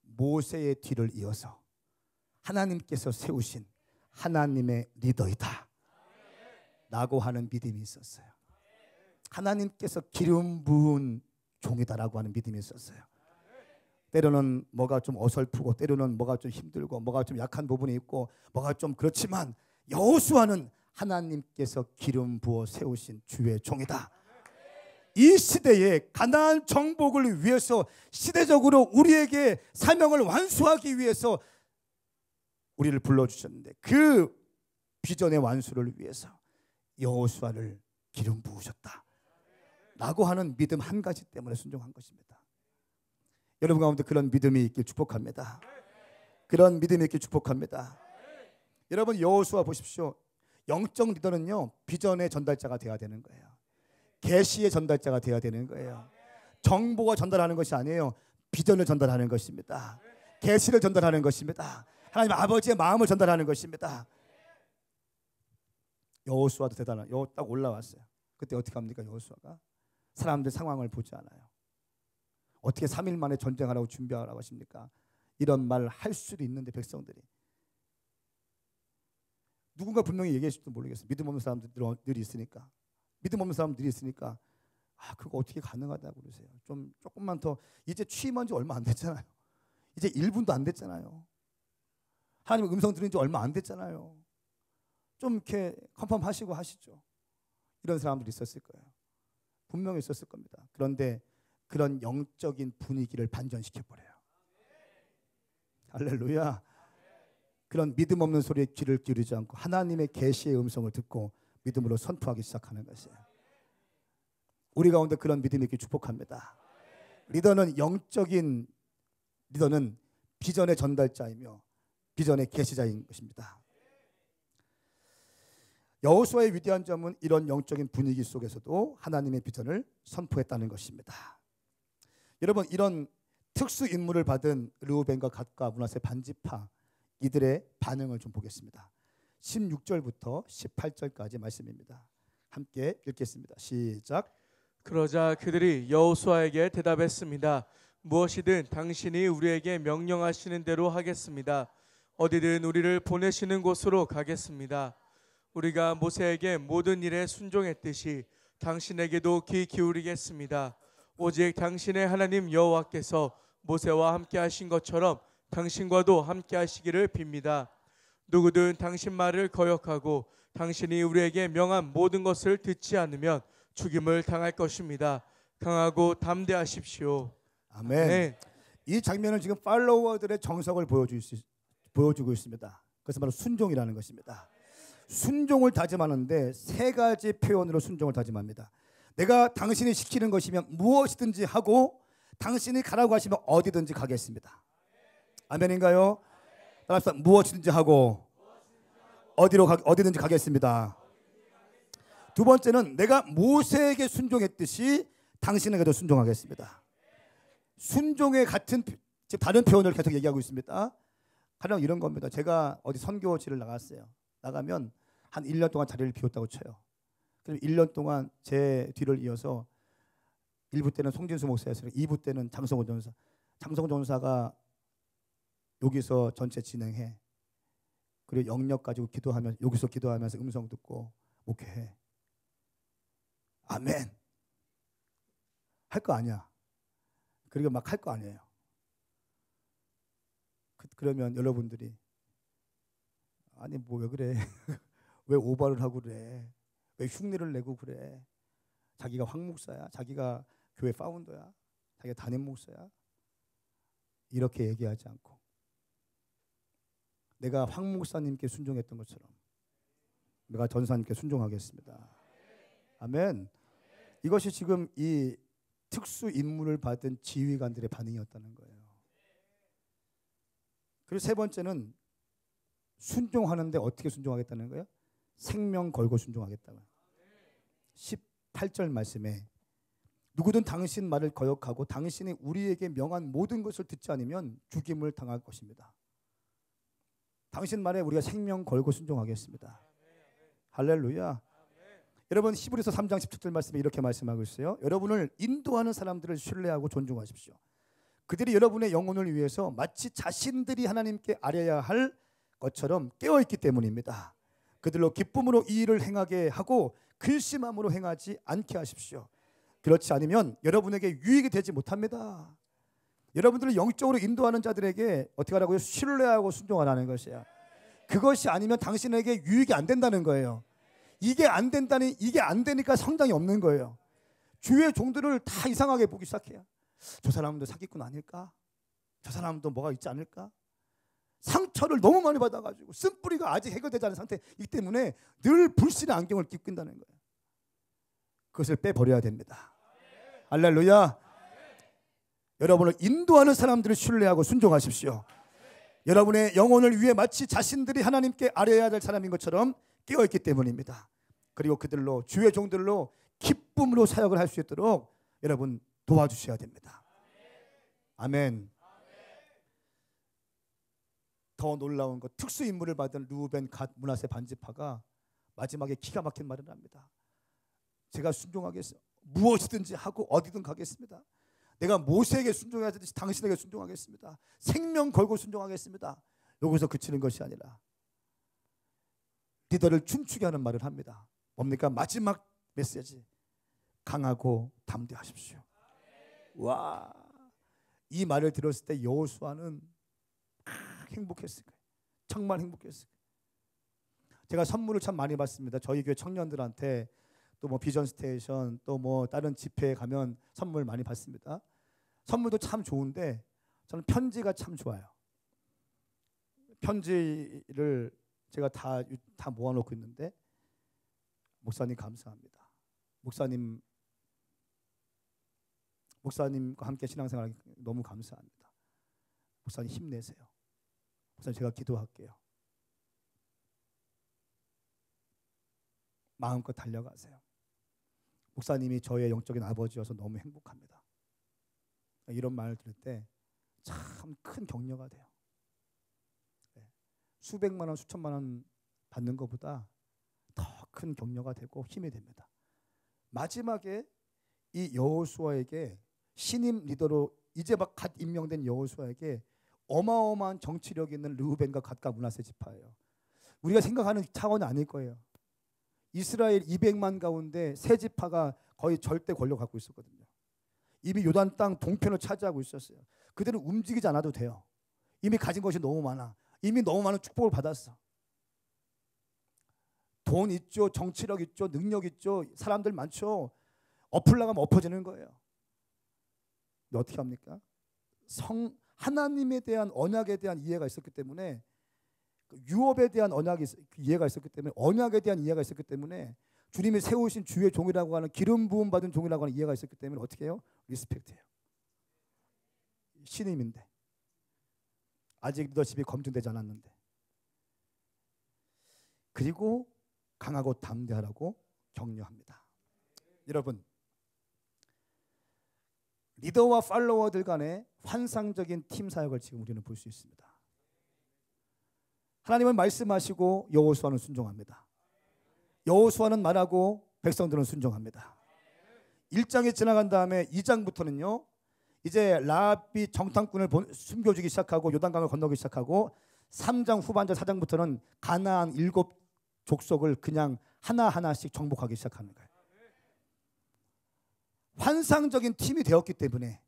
모세의 뒤를 이어서 하나님께서 세우신 하나님의 리더이다 라고 하는 믿음이 있었어요. 하나님께서 기름 부은 종이다라고 하는 믿음이 있었어요. 때로는 뭐가 좀 어설프고, 때로는 뭐가 좀 힘들고, 뭐가 좀 약한 부분이 있고, 뭐가 좀 그렇지만 여호수아는 하나님께서 기름 부어 세우신 주의 종이다. 이 시대에 가나안 정복을 위해서, 시대적으로 우리에게 사명을 완수하기 위해서 우리를 불러주셨는데, 그 비전의 완수를 위해서 여호수아를 기름 부으셨다 라고 하는 믿음 한 가지 때문에 순종한 것입니다. 여러분 가운데 그런 믿음이 있길 축복합니다. 그런 믿음이 있길 축복합니다. 여러분, 여호수아 보십시오. 영적 리더는요, 비전의 전달자가 되어야 되는 거예요. 계시의 전달자가 되어야 되는 거예요. 정보가 전달하는 것이 아니에요. 비전을 전달하는 것입니다. 계시를 전달하는 것입니다. 하나님 아버지의 마음을 전달하는 것입니다. 여호수아도 대단한, 딱 올라왔어요. 그때 어떻게 합니까? 여호수아가 사람들 상황을 보지 않아요. 어떻게 3일 만에 전쟁하라고 준비하라고 하십니까? 이런 말 할 수도 있는데 백성들이, 누군가 분명히 얘기했을지도 모르겠어요. 믿음 없는 사람들이 있으니까, 믿음 없는 사람들이 있으니까, 그거 어떻게 가능하다고 그러세요? 조금만 더, 이제 취임한 지 얼마 안 됐잖아요. 이제 1분도 안 됐잖아요. 하나님의 음성 들은 지 얼마 안 됐잖아요. 좀 이렇게 컨펌 하시고 하시죠. 이런 사람들이 있었을 거예요. 분명히 있었을 겁니다. 그런데 그런 영적인 분위기를 반전시켜버려요. 할렐루야. 그런 믿음 없는 소리에 귀를 기울이지 않고 하나님의 계시의 음성을 듣고 믿음으로 선포하기 시작하는 것이에요. 우리 가운데 그런 믿음이 있길 축복합니다. 리더는 비전의 전달자이며 비전의 계시자인 것입니다. 여호수아의 위대한 점은 이런 영적인 분위기 속에서도 하나님의 비전을 선포했다는 것입니다. 여러분, 이런 특수 임무를 받은 르우벤과 갓과 므낫세 반지파, 이들의 반응을 좀 보겠습니다. 16절부터 18절까지 말씀입니다. 함께 읽겠습니다. 시작. 그러자 그들이 여호수아에게 대답했습니다. 무엇이든 당신이 우리에게 명령하시는 대로 하겠습니다. 어디든 우리를 보내시는 곳으로 가겠습니다. 우리가 모세에게 모든 일에 순종했듯이 당신에게도 귀 기울이겠습니다. 오직 당신의 하나님 여호와께서 모세와 함께 하신 것처럼 당신과도 함께 하시기를 빕니다. 누구든 당신 말을 거역하고 당신이 우리에게 명한 모든 것을 듣지 않으면 죽임을 당할 것입니다. 강하고 담대하십시오. 아멘. 네. 이 장면은 지금 팔로워들의 정석을 보여주고 있습니다. 그것은 바로 순종이라는 것입니다. 순종을 다짐하는데 세 가지 표현으로 순종을 다짐합니다. 내가 당신이 시키는 것이면 무엇이든지 하고 당신이 가라고 하시면 어디든지 가겠습니다. 아멘인가요? 따라서 무엇이든지 하고 어디든지 가겠습니다. 두 번째는 내가 모세에게 순종했듯이 당신에게도 순종하겠습니다. 순종의 같은 다른 표현을 계속 얘기하고 있습니다. 가령 이런 겁니다. 제가 어디 선교지를 나갔어요. 나가면 한 1년 동안 자리를 비웠다고 쳐요. 그럼 1년 동안 제 뒤를 이어서 1부 때는 송진수 목사였어요. 2부 때는 장성호 전사. 장성호 전사가 여기서 전체 진행해. 그리고 영역 가지고 기도하면서 여기서 기도하면서 음성 듣고 목회해. 아멘. 할 거 아니야. 그리고 막 할 거 아니에요. 그러면 여러분들이 아니 뭐 왜 그래? 왜 오버를 하고 그래? 왜 흉내를 내고 그래? 자기가 황 목사야. 자기가 교회 파운더야. 자기가 담임 목사야. 이렇게 얘기하지 않고 내가 황 목사님께 순종했던 것처럼 내가 전사님께 순종하겠습니다. 아멘. 이것이 지금 이 특수 임무를 받은 지휘관들의 반응이었다는 거예요. 그리고 세 번째는 순종하는데 어떻게 순종하겠다는 거예요? 생명 걸고 순종하겠다고. 18절 말씀에 누구든 당신 말을 거역하고 당신이 우리에게 명한 모든 것을 듣지 않으면 죽임을 당할 것입니다. 당신 말에 우리가 생명 걸고 순종하겠습니다. 할렐루야. 여러분 히브리서 3장 17절 말씀에 이렇게 말씀하고 있어요. 여러분을 인도하는 사람들을 신뢰하고 존중하십시오. 그들이 여러분의 영혼을 위해서 마치 자신들이 하나님께 아뢰야 할 것처럼 깨어있기 때문입니다. 그들로 기쁨으로 이 일을 행하게 하고 근심함으로 행하지 않게 하십시오. 그렇지 않으면 여러분에게 유익이 되지 못합니다. 여러분들을 영적으로 인도하는 자들에게 어떻게 하라고요? 신뢰하고 순종하라는 것이야. 그것이 아니면 당신에게 유익이 안 된다는 거예요. 이게 안 되니까 성장이 없는 거예요. 주의 종들을 다 이상하게 보기 시작해요. 저 사람도 사기꾼 아닐까? 저 사람도 뭐가 있지 않을까? 상처를 너무 많이 받아가지고 쓴뿌리가 아직 해결되지 않은 상태이기 때문에 늘 불신의 안경을 끼고 낀다는 거예요. 그것을 빼버려야 됩니다. 할렐루야. 여러분을 인도하는 사람들을 신뢰하고 순종하십시오. 여러분의 영혼을 위해 마치 자신들이 하나님께 아뢰야 될 사람인 것처럼 깨어있기 때문입니다. 그리고 그들로 주의 종들로 기쁨으로 사역을 할 수 있도록 여러분 도와주셔야 됩니다. 아멘. 더 놀라운 것, 특수 임무를 받은 루벤, 갓, 므낫세 반지파가 마지막에 기가 막힌 말을 합니다. 제가 순종하겠습니다. 무엇이든지 하고 어디든 가겠습니다. 내가 모세에게 순종하듯이 당신에게 순종하겠습니다. 생명 걸고 순종하겠습니다. 여기서 그치는 것이 아니라 리더를 춤추게 하는 말을 합니다. 뭡니까? 마지막 메시지. 강하고 담대하십시오. 와, 이 말을 들었을 때 여호수아는 행복했을 거예요. 정말 행복했을 거예요. 제가 선물을 참 많이 받습니다. 저희 교회 청년들한테 또 뭐 비전 스테이션 또 뭐 다른 집회에 가면 선물 많이 받습니다. 선물도 참 좋은데 저는 편지가 참 좋아요. 편지를 제가 다 모아놓고 있는데 목사님 감사합니다. 목사님과 함께 신앙생활 너무 감사합니다. 목사님 힘내세요. 목사님 제가 기도할게요. 마음껏 달려가세요. 목사님이 저의 영적인 아버지여서 너무 행복합니다. 이런 말을 들을 때 참 큰 격려가 돼요. 수백만 원, 수천만 원 받는 것보다 더 큰 격려가 되고 힘이 됩니다. 마지막에 이 여호수아에게 신임 리더로 이제 막 갓 임명된 여호수아에게 어마어마한 정치력 있는 르우벤과 갓과 므낫세 지파예요. 우리가 생각하는 차원이 아닐 거예요. 이스라엘 200만 가운데 세 지파가 거의 절대 권력 갖고 있었거든요. 이미 요단 땅 동편을 차지하고 있었어요. 그들은 움직이지 않아도 돼요. 이미 가진 것이 너무 많아. 이미 너무 많은 축복을 받았어. 돈 있죠, 정치력 있죠, 능력 있죠, 사람들 많죠. 엎으려면 엎어지는 거예요. 근데 어떻게 합니까? 하나님에 대한 언약에 대한 이해가 있었기 때문에, 유업에 대한 이해가 있었기 때문에, 언약에 대한 이해가 있었기 때문에, 주님이 세우신 주의 종이라고 하는, 기름 부음 받은 종이라고 하는 이해가 있었기 때문에 어떻게 해요? 리스펙트해요. 신임인데 아직 리더십이 검증되지 않았는데. 그리고 강하고 담대하라고 격려합니다. 여러분, 리더와 팔로워들 간의 환상적인 팀 사역을 지금 우리는 볼 수 있습니다. 하나님은 말씀하시고 여호수아는 순종합니다. 여호수아는 말하고 백성들은 순종합니다. 1장이 지나간 다음에 2장부터는요, 이제 라합이 정탐꾼을 숨겨주기 시작하고 요단강을 건너기 시작하고, 3장 후반절 4장부터는 가나안 7 족속을 그냥 하나하나씩 정복하기 시작하는 거예요. 환상적인 팀이 되었기 때문에,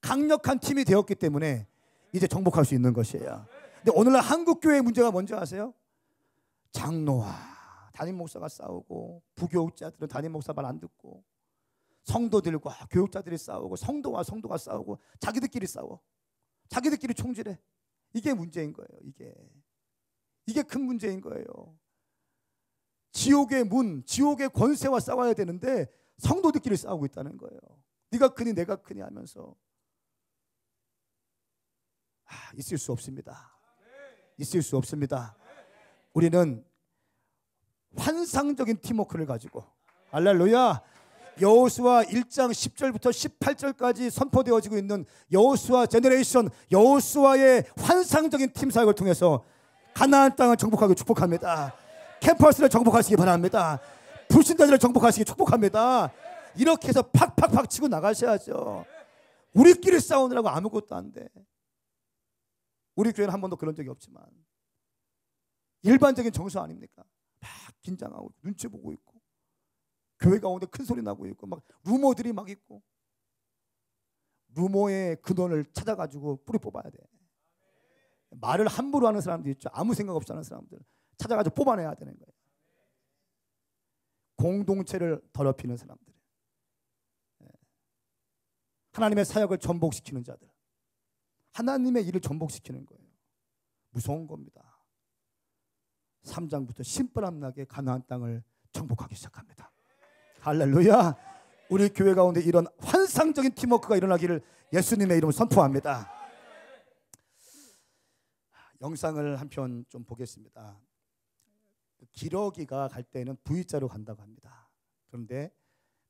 강력한 팀이 되었기 때문에 이제 정복할 수 있는 것이에요. 근데 오늘날 한국교회의 문제가 뭔지 아세요? 장로와 담임 목사가 싸우고, 부교육자들은 담임 목사 말 안 듣고, 성도들과 교육자들이 싸우고, 성도와 성도가 싸우고, 자기들끼리 싸워, 자기들끼리 총질해. 이게 문제인 거예요. 이게 큰 문제인 거예요. 지옥의 문, 지옥의 권세와 싸워야 되는데 성도들끼리 싸우고 있다는 거예요. 네가 크니 내가 크니 하면서. 있을 수 없습니다. 있을 수 없습니다. 우리는 환상적인 팀워크를 가지고, 할렐루야, 여호수아 1장 10절부터 18절까지 선포되어지고 있는 여호수아 제너레이션, 여호수아의 환상적인 팀 사역을 통해서 가나안 땅을 정복하기 축복합니다. 캠퍼스를 정복하시기 바랍니다. 불신자들을 정복하시기 축복합니다. 이렇게 해서 팍팍팍 치고 나가셔야죠. 우리끼리 싸우느라고 아무것도 안 돼. 우리 교회는 한 번도 그런 적이 없지만 일반적인 정서 아닙니까? 막 긴장하고 눈치 보고 있고, 교회 가운데 큰 소리 나고 있고, 막 루머들이 막 있고, 루머의 근원을 찾아가지고 뿌리 뽑아야 돼. 말을 함부로 하는 사람들 있죠. 아무 생각 없이 하는 사람들 찾아가지고 뽑아내야 되는 거예요. 공동체를 더럽히는 사람들, 하나님의 사역을 전복시키는 자들, 하나님의 일을 전복시키는 거예요. 무서운 겁니다. 3장부터 신바람나게 가나안 땅을 정복하기 시작합니다. 할렐루야. 우리 교회 가운데 이런 환상적인 팀워크가 일어나기를 예수님의 이름으로 선포합니다. 영상을 한 편 좀 보겠습니다. 기러기가 갈 때는 V자로 간다고 합니다. 그런데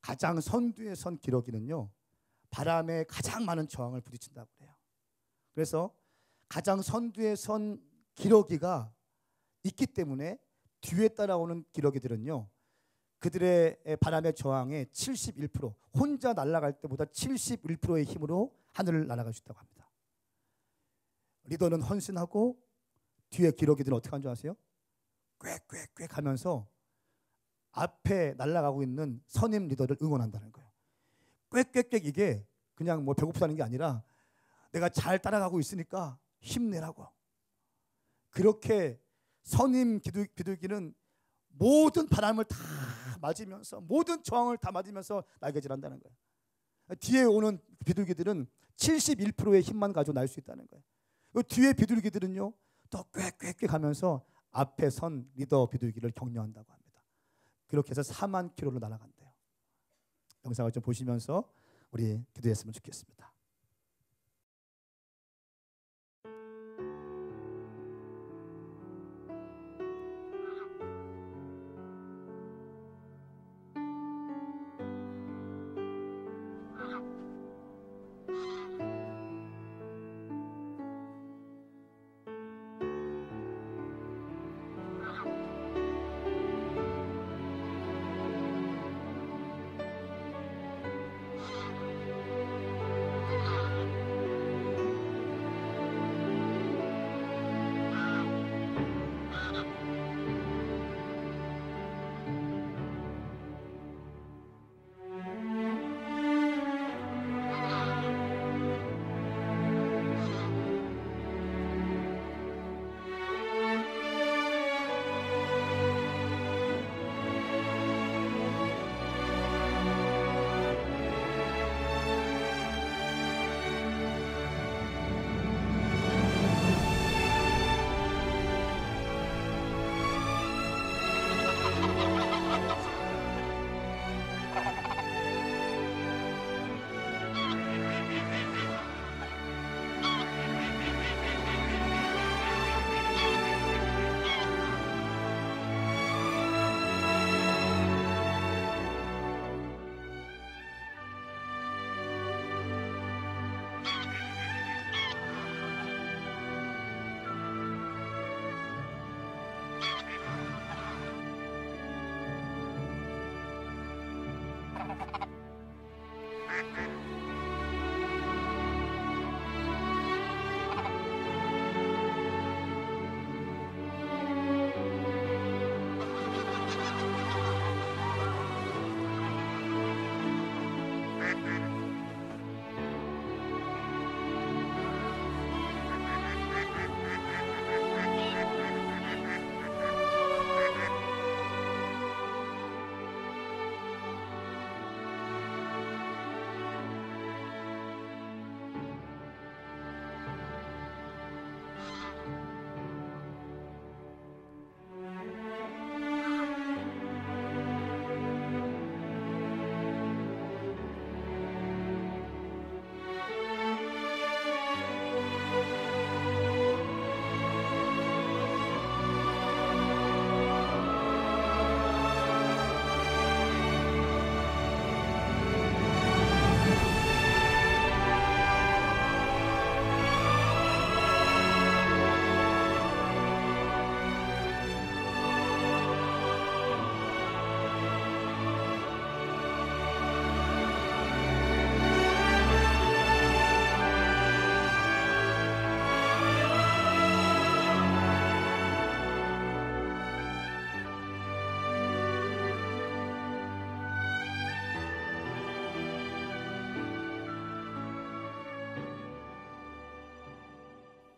가장 선두에 선 기러기는요, 바람에 가장 많은 저항을 부딪힌다고 해요. 그래서 가장 선두에 선 기러기가 있기 때문에 뒤에 따라오는 기러기들은요, 그들의 바람의 저항의 71%, 혼자 날아갈 때보다 71%의 힘으로 하늘을 날아갈 수 있다고 합니다. 리더는 헌신하고 뒤에 기러기들은 어떻게 하는 줄 아세요? 꽥꽥꽥 하면서 앞에 날아가고 있는 선임 리더를 응원한다는 거예요. 꽥꽥꽥, 이게 그냥 뭐 배고프다는 게 아니라 내가 잘 따라가고 있으니까 힘내라고. 그렇게 선임 비둘기는 모든 바람을 다 맞으면서, 모든 저항을 다 맞으면서 날개질한다는 거예요. 뒤에 오는 비둘기들은 71%의 힘만 가지고 날 수 있다는 거예요. 뒤에 비둘기들은요, 또 꽥꽥꽥 하면서 앞에 선 리더 비둘기를 격려한다고 합니다. 그렇게 해서 4만 킬로로 날아간대요. 영상을 좀 보시면서 우리 기도했으면 좋겠습니다.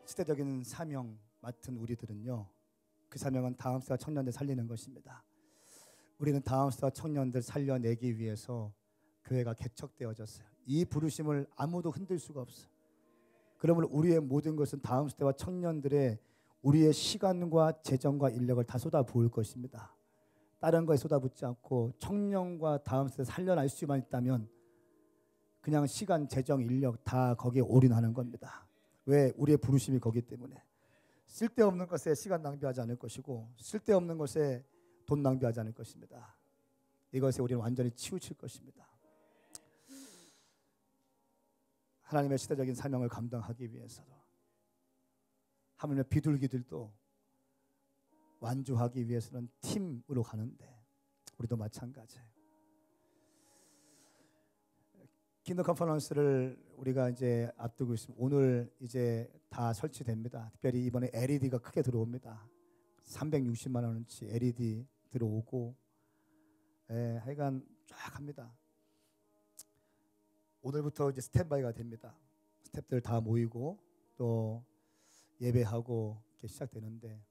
시대적인 사명 맡은 우리들은요, 그 사명은 다음 세대 청년들 살리는 것입니다. 우리는 다음 세대 청년들 살려내기 위해서 교회가 개척되어졌어요. 이 부르심을 아무도 흔들 수가 없어요. 그러므로 우리의 모든 것은 다음 세대와 청년들의 우리의 시간과 재정과 인력을 다 쏟아부을 것입니다. 다른 거에 쏟아붓지 않고 청년과 다음 세대 살려낼 수만 있다면 그냥 시간, 재정, 인력 다 거기에 올인하는 겁니다. 왜? 우리의 부르심이 거기 때문에. 쓸데없는 것에 시간 낭비하지 않을 것이고 쓸데없는 것에 돈 낭비하지 않을 것입니다. 이것에 우리는 완전히 치우칠 것입니다. 하나님의 시대적인 사명을 감당하기 위해서도 하물며 비둘기들도 완주하기 위해서는 팀으로 가는데 우리도 마찬가지예요. 킹덤 컨퍼런스를 우리가 이제 앞두고 있습니다. 오늘 이제 다 설치됩니다. 특별히 이번에 LED가 크게 들어옵니다. 360만 원어치 LED 들어오고, 하여간 쫙 합니다. 오늘부터 이제 스탠바이가 됩니다. 스태프들 다 모이고 또 예배하고 이렇게 시작되는데,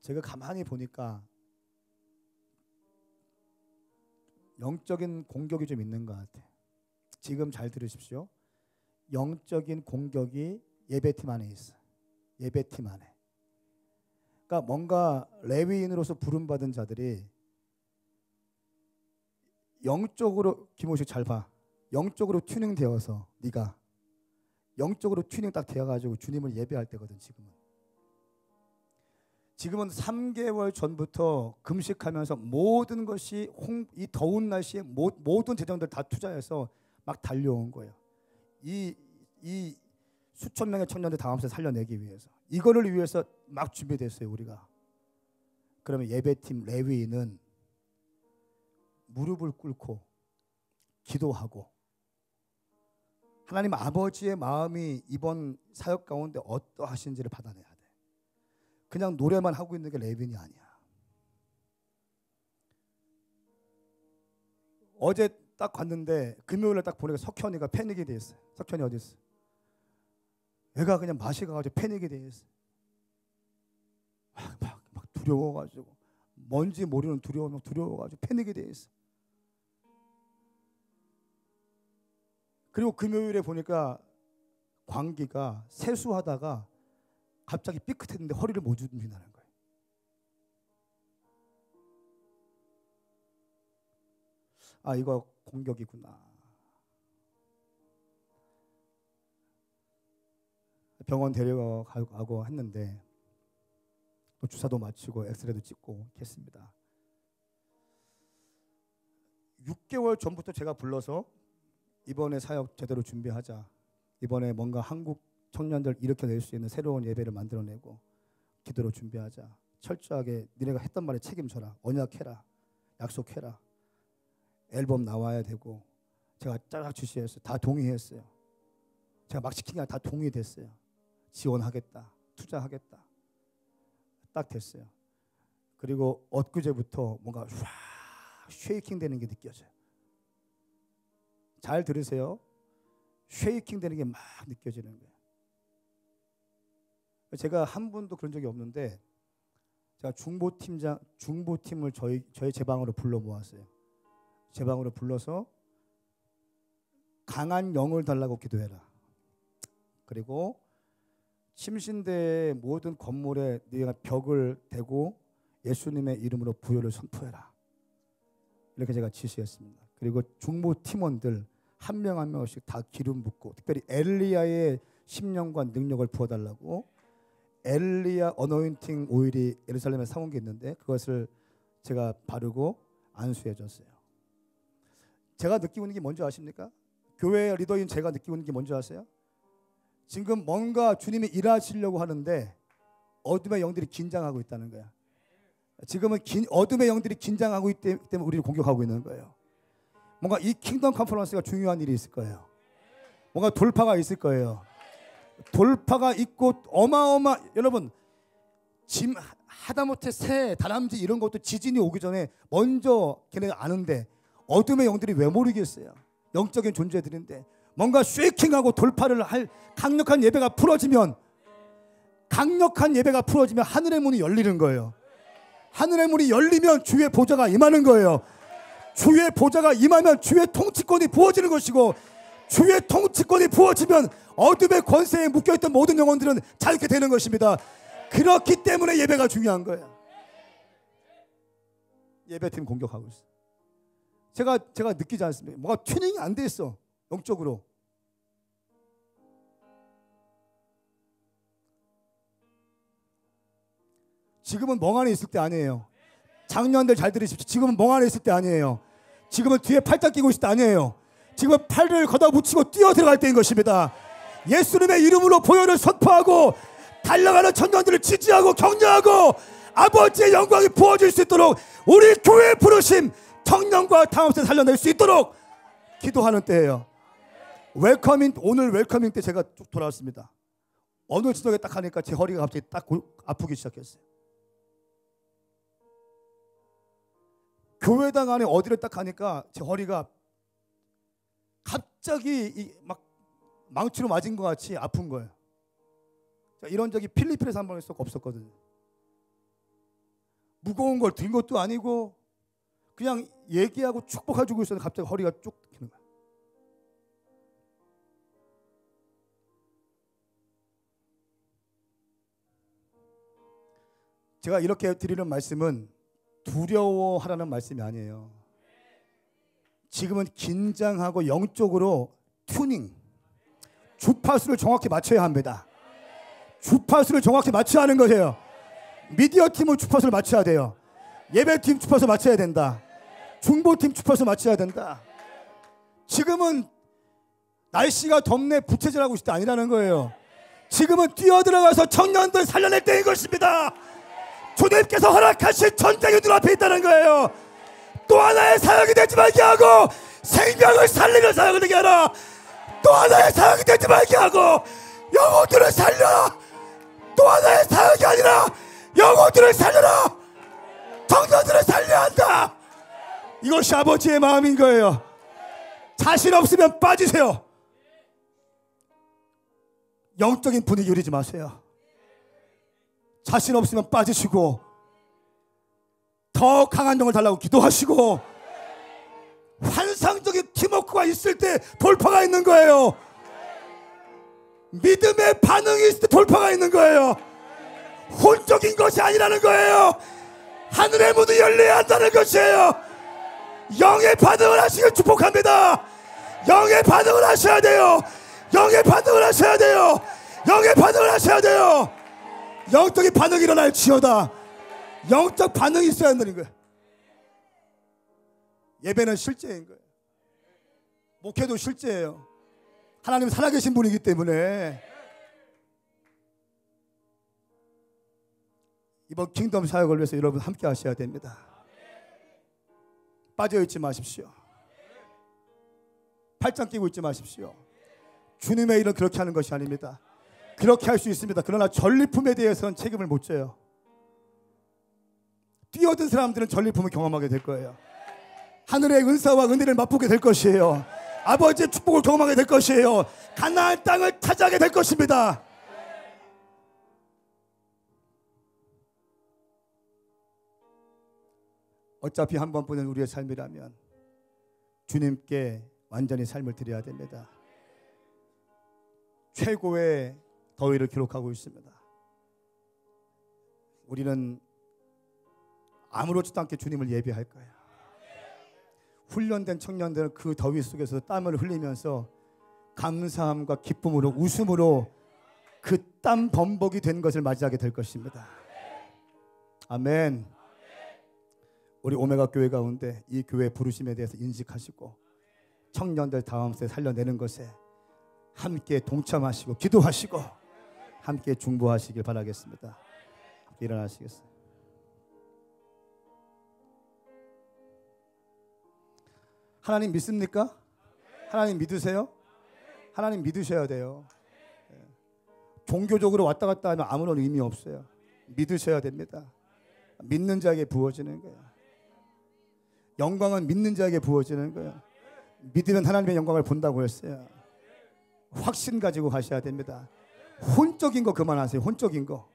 제가 가만히 보니까 영적인 공격이 좀 있는 것 같아요. 지금 잘 들으십시오. 영적인 공격이 예배팀 안에 있어요. 예배팀 안에. 그러니까 뭔가 레위인으로서 부름받은 자들이 영적으로, 김호식 잘 봐. 영적으로 튜닝되어서 네가 영적으로 튜닝 딱 되어가지고 주님을 예배할 때거든. 지금은 3개월 전부터 금식하면서 모든 것이 이 더운 날씨에 모든 재정들 다 투자해서 막 달려온 거예요. 이 수천 명의 청년들 다음 세대 살려내기 위해서, 이거를 위해서 막 준비됐어요 우리가. 그러면 예배팀 레위인은 무릎을 꿇고 기도하고 하나님 아버지의 마음이 이번 사역 가운데 어떠하신지를 받아내야 돼. 그냥 노래만 하고 있는 게 레위인이 아니야. 어제 딱 갔는데 금요일에 딱 보니까 석현이가 패닉이 돼 있어요. 석현이 어디 있어? 애가 그냥 맛이 가가지고 패닉이 돼 있어. 막 두려워가지고, 뭔지 모르는 두려워가지고 패닉이 돼 있어. 그리고 금요일에 보니까 광기가 세수하다가 갑자기 삐끗했는데 허리를 못 움직인다는 거예요. 아, 이거 공격이구나. 병원 데려가고 했는데 또 주사도 맞추고 엑스레이도 찍고 했습니다. 6개월 전부터 제가 불러서 이번에 사역 제대로 준비하자. 이번에 뭔가 한국 청년들 일으켜낼 수 있는 새로운 예배를 만들어내고 기도로 준비하자. 철저하게 니네가 했던 말에 책임져라. 언약해라. 약속해라. 앨범 나와야 되고, 제가 쫙 주시했어요. 다 동의했어요. 제가 막 시킨 게 아니라 다 동의됐어요. 지원하겠다. 투자하겠다. 딱 됐어요. 그리고 엊그제부터 뭔가 쉐이킹 되는 게 느껴져요. 잘 들으세요. 쉐이킹 되는 게 막 느껴지는 거예요. 제가 한 번도 그런 적이 없는데, 제가 중보팀을 제 방으로 불러 모았어요. 제 방으로 불러서 강한 영을 달라고 기도해라. 그리고 침신대의 모든 건물에 네가 벽을 대고 예수님의 이름으로 부요를 선포해라. 이렇게 제가 지시했습니다. 그리고 중보 팀원들 한 명 한 명씩 다 기름 붓고, 특별히 엘리야의 심령과 능력을 부어달라고, 엘리야 어노인팅 오일이 예루살렘에 사온 게 있는데 그것을 제가 바르고 안수해 줬어요. 제가 느끼고 있는 게 뭔지 아십니까? 교회 리더인 제가 느끼고 있는 게 뭔지 아세요? 지금 뭔가 주님이 일하시려고 하는데 어둠의 영들이 긴장하고 있다는 거야. 지금은 어둠의 영들이 긴장하고 있기 때문에 우리를 공격하고 있는 거예요. 뭔가 이 킹덤 컨퍼런스가 중요한 일이 있을 거예요. 뭔가 돌파가 있을 거예요. 돌파가 있고 여러분, 짐 하다못해 새, 다람쥐 이런 것도 지진이 오기 전에 먼저 걔네가 아는데 어둠의 영들이 왜 모르겠어요. 영적인 존재들인데 뭔가 쉐이킹하고 돌파를 할 강력한 예배가 풀어지면 하늘의 문이 열리는 거예요. 하늘의 문이 열리면 주의 보좌가 임하는 거예요. 주의 보좌가 임하면 주의 통치권이 부어지는 것이고, 주의 통치권이 부어지면 어둠의 권세에 묶여있던 모든 영혼들은 자유케 되는 것입니다. 그렇기 때문에 예배가 중요한 거예요. 예배팀 공격하고 있어요. 제가 느끼지 않습니까? 뭐가 튜닝이 안 돼 있어, 영적으로. 지금은 멍하니 있을 때 아니에요. 작년들 잘 들으십시오. 지금은 멍하니 있을 때 아니에요. 지금은 뒤에 팔짱 끼고 있을 때 아니에요. 지금은 팔을 걷어붙이고 뛰어 들어갈 때인 것입니다. 예수님의 이름으로 보혈을 선포하고 달려가는 청년들을 지지하고 격려하고 아버지의 영광이 부어질 수 있도록 우리 교회의 부르심, 청년과 다음세 살려낼 수 있도록 기도하는 때예요. 오늘 웰커밍 때 제가 쭉 돌아왔습니다. 어느 지역에 딱 하니까 제 허리가 갑자기 딱 아프기 시작했어요. 교회당 안에 어디를 딱 하니까 제 허리가 갑자기 막 망치로 맞은 것 같이 아픈 거예요. 이런 적이 필리핀에서 한 번 없었거든요. 무거운 걸 든 것도 아니고 그냥 얘기하고 축복해주고 있었는데 갑자기 허리가 쭉 기는 거예요. 제가 이렇게 드리는 말씀은 두려워하라는 말씀이 아니에요. 지금은 긴장하고 영적으로 튜닝, 주파수를 정확히 맞춰야 합니다. 주파수를 정확히 맞춰야 하는 거예요. 미디어 팀은 주파수를 맞춰야 돼요. 예배팀 주파수 맞춰야 된다. 중보팀 주파수 맞춰야 된다. 지금은 날씨가 덥네 부채질하고 있을 때 아니라는 거예요. 지금은 뛰어들어가서 청년들 살려낼 때인 것입니다. 주님께서 허락하신 전쟁이 눈앞에 있다는 거예요. 또 하나의 사역이 되지 말게 하고 생명을 살리는 사역을 되게 하라. 또 하나의 사역이 되지 말게 하고 영혼들을 살려라. 또 하나의 사역이 아니라 영혼들을 살려라. 청년들을 살려야 한다. 이것이 아버지의 마음인 거예요. 자신 없으면 빠지세요. 영적인 분위기 유리지 마세요. 자신 없으면 빠지시고 더 강한 영을 달라고 기도하시고, 환상적인 팀워크가 있을 때 돌파가 있는 거예요. 믿음의 반응이 있을 때 돌파가 있는 거예요. 혼적인 것이 아니라는 거예요. 하늘의 문이 열려야 한다는 것이에요. 영의 반응을 하시길 축복합니다. 영의 반응을 하셔야 돼요. 영의 반응을 하셔야 돼요. 영의 반응을 하셔야 돼요. 영적인 반응이 일어날지어다. 영적 반응이 있어야 한다는 거예요. 예배는 실제인 거예요. 목회도 실제예요. 하나님 살아계신 분이기 때문에 이번 킹덤 사역을 위해서 여러분 함께 하셔야 됩니다. 빠져있지 마십시오. 팔짱 끼고 있지 마십시오. 주님의 일은 그렇게 하는 것이 아닙니다. 그렇게 할 수 있습니다. 그러나 전리품에 대해서는 책임을 못 져요. 뛰어든 사람들은 전리품을 경험하게 될 거예요. 하늘의 은사와 은혜를 맛보게 될 것이에요. 아버지의 축복을 경험하게 될 것이에요. 가나안 땅을 차지하게 될 것입니다. 어차피 한 번뿐인 우리의 삶이라면 주님께 완전히 삶을 드려야 됩니다. 최고의 더위를 기록하고 있습니다. 우리는 아무렇지도 않게 주님을 예배할 거예요. 훈련된 청년들은 그 더위 속에서 땀을 흘리면서 감사함과 기쁨으로 웃음으로 그 땀 범벅이 된 것을 맞이하게 될 것입니다. 아멘. 우리 오메가 교회 가운데 이 교회 부르심에 대해서 인식하시고 청년들 다음 세대 살려내는 것에 함께 동참하시고 기도하시고 함께 중보하시길 바라겠습니다. 일어나시겠어요? 하나님 믿습니까? 하나님 믿으세요? 하나님 믿으셔야 돼요. 종교적으로 왔다 갔다 하면 아무런 의미 없어요. 믿으셔야 됩니다. 믿는 자에게 부어지는 거예요. 영광은 믿는 자에게 부어지는 거예요. 믿으면 하나님의 영광을 본다고 했어요. 확신 가지고 가셔야 됩니다. 혼적인 거 그만하세요. 혼적인 거.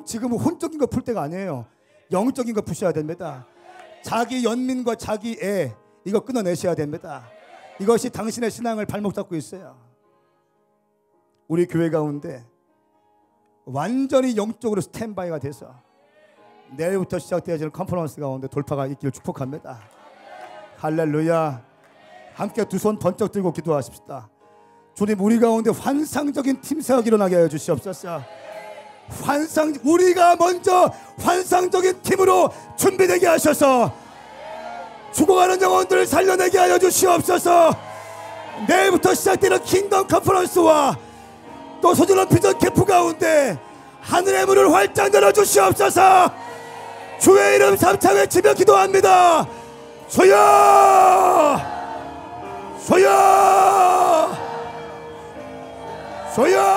지금은 혼적인 거 풀 때가 아니에요. 영적인 거 푸셔야 됩니다. 자기 연민과 자기 애 이거 끊어내셔야 됩니다. 이것이 당신의 신앙을 발목 잡고 있어요. 우리 교회 가운데 완전히 영적으로 스탠바이가 돼서 내일부터 시작되어지는 컨퍼런스 가운데 돌파가 있기를 축복합니다. 할렐루야. 함께 두 손 번쩍 들고 기도하십시다. 주님, 우리 가운데 환상적인 팀 사역이 일어나게 하여 주시옵소서. 우리가 먼저 환상적인 팀으로 준비되게 하셔서 죽어가는 영혼들을 살려내게 하여 주시옵소서. 내일부터 시작되는 킹덤 컨퍼런스와 또 소중한 비전 캠프 가운데 하늘의 문을 활짝 열어주시옵소서. 주의 이름 삼창 외치며 기도합니다. 주여, 주여, 주여.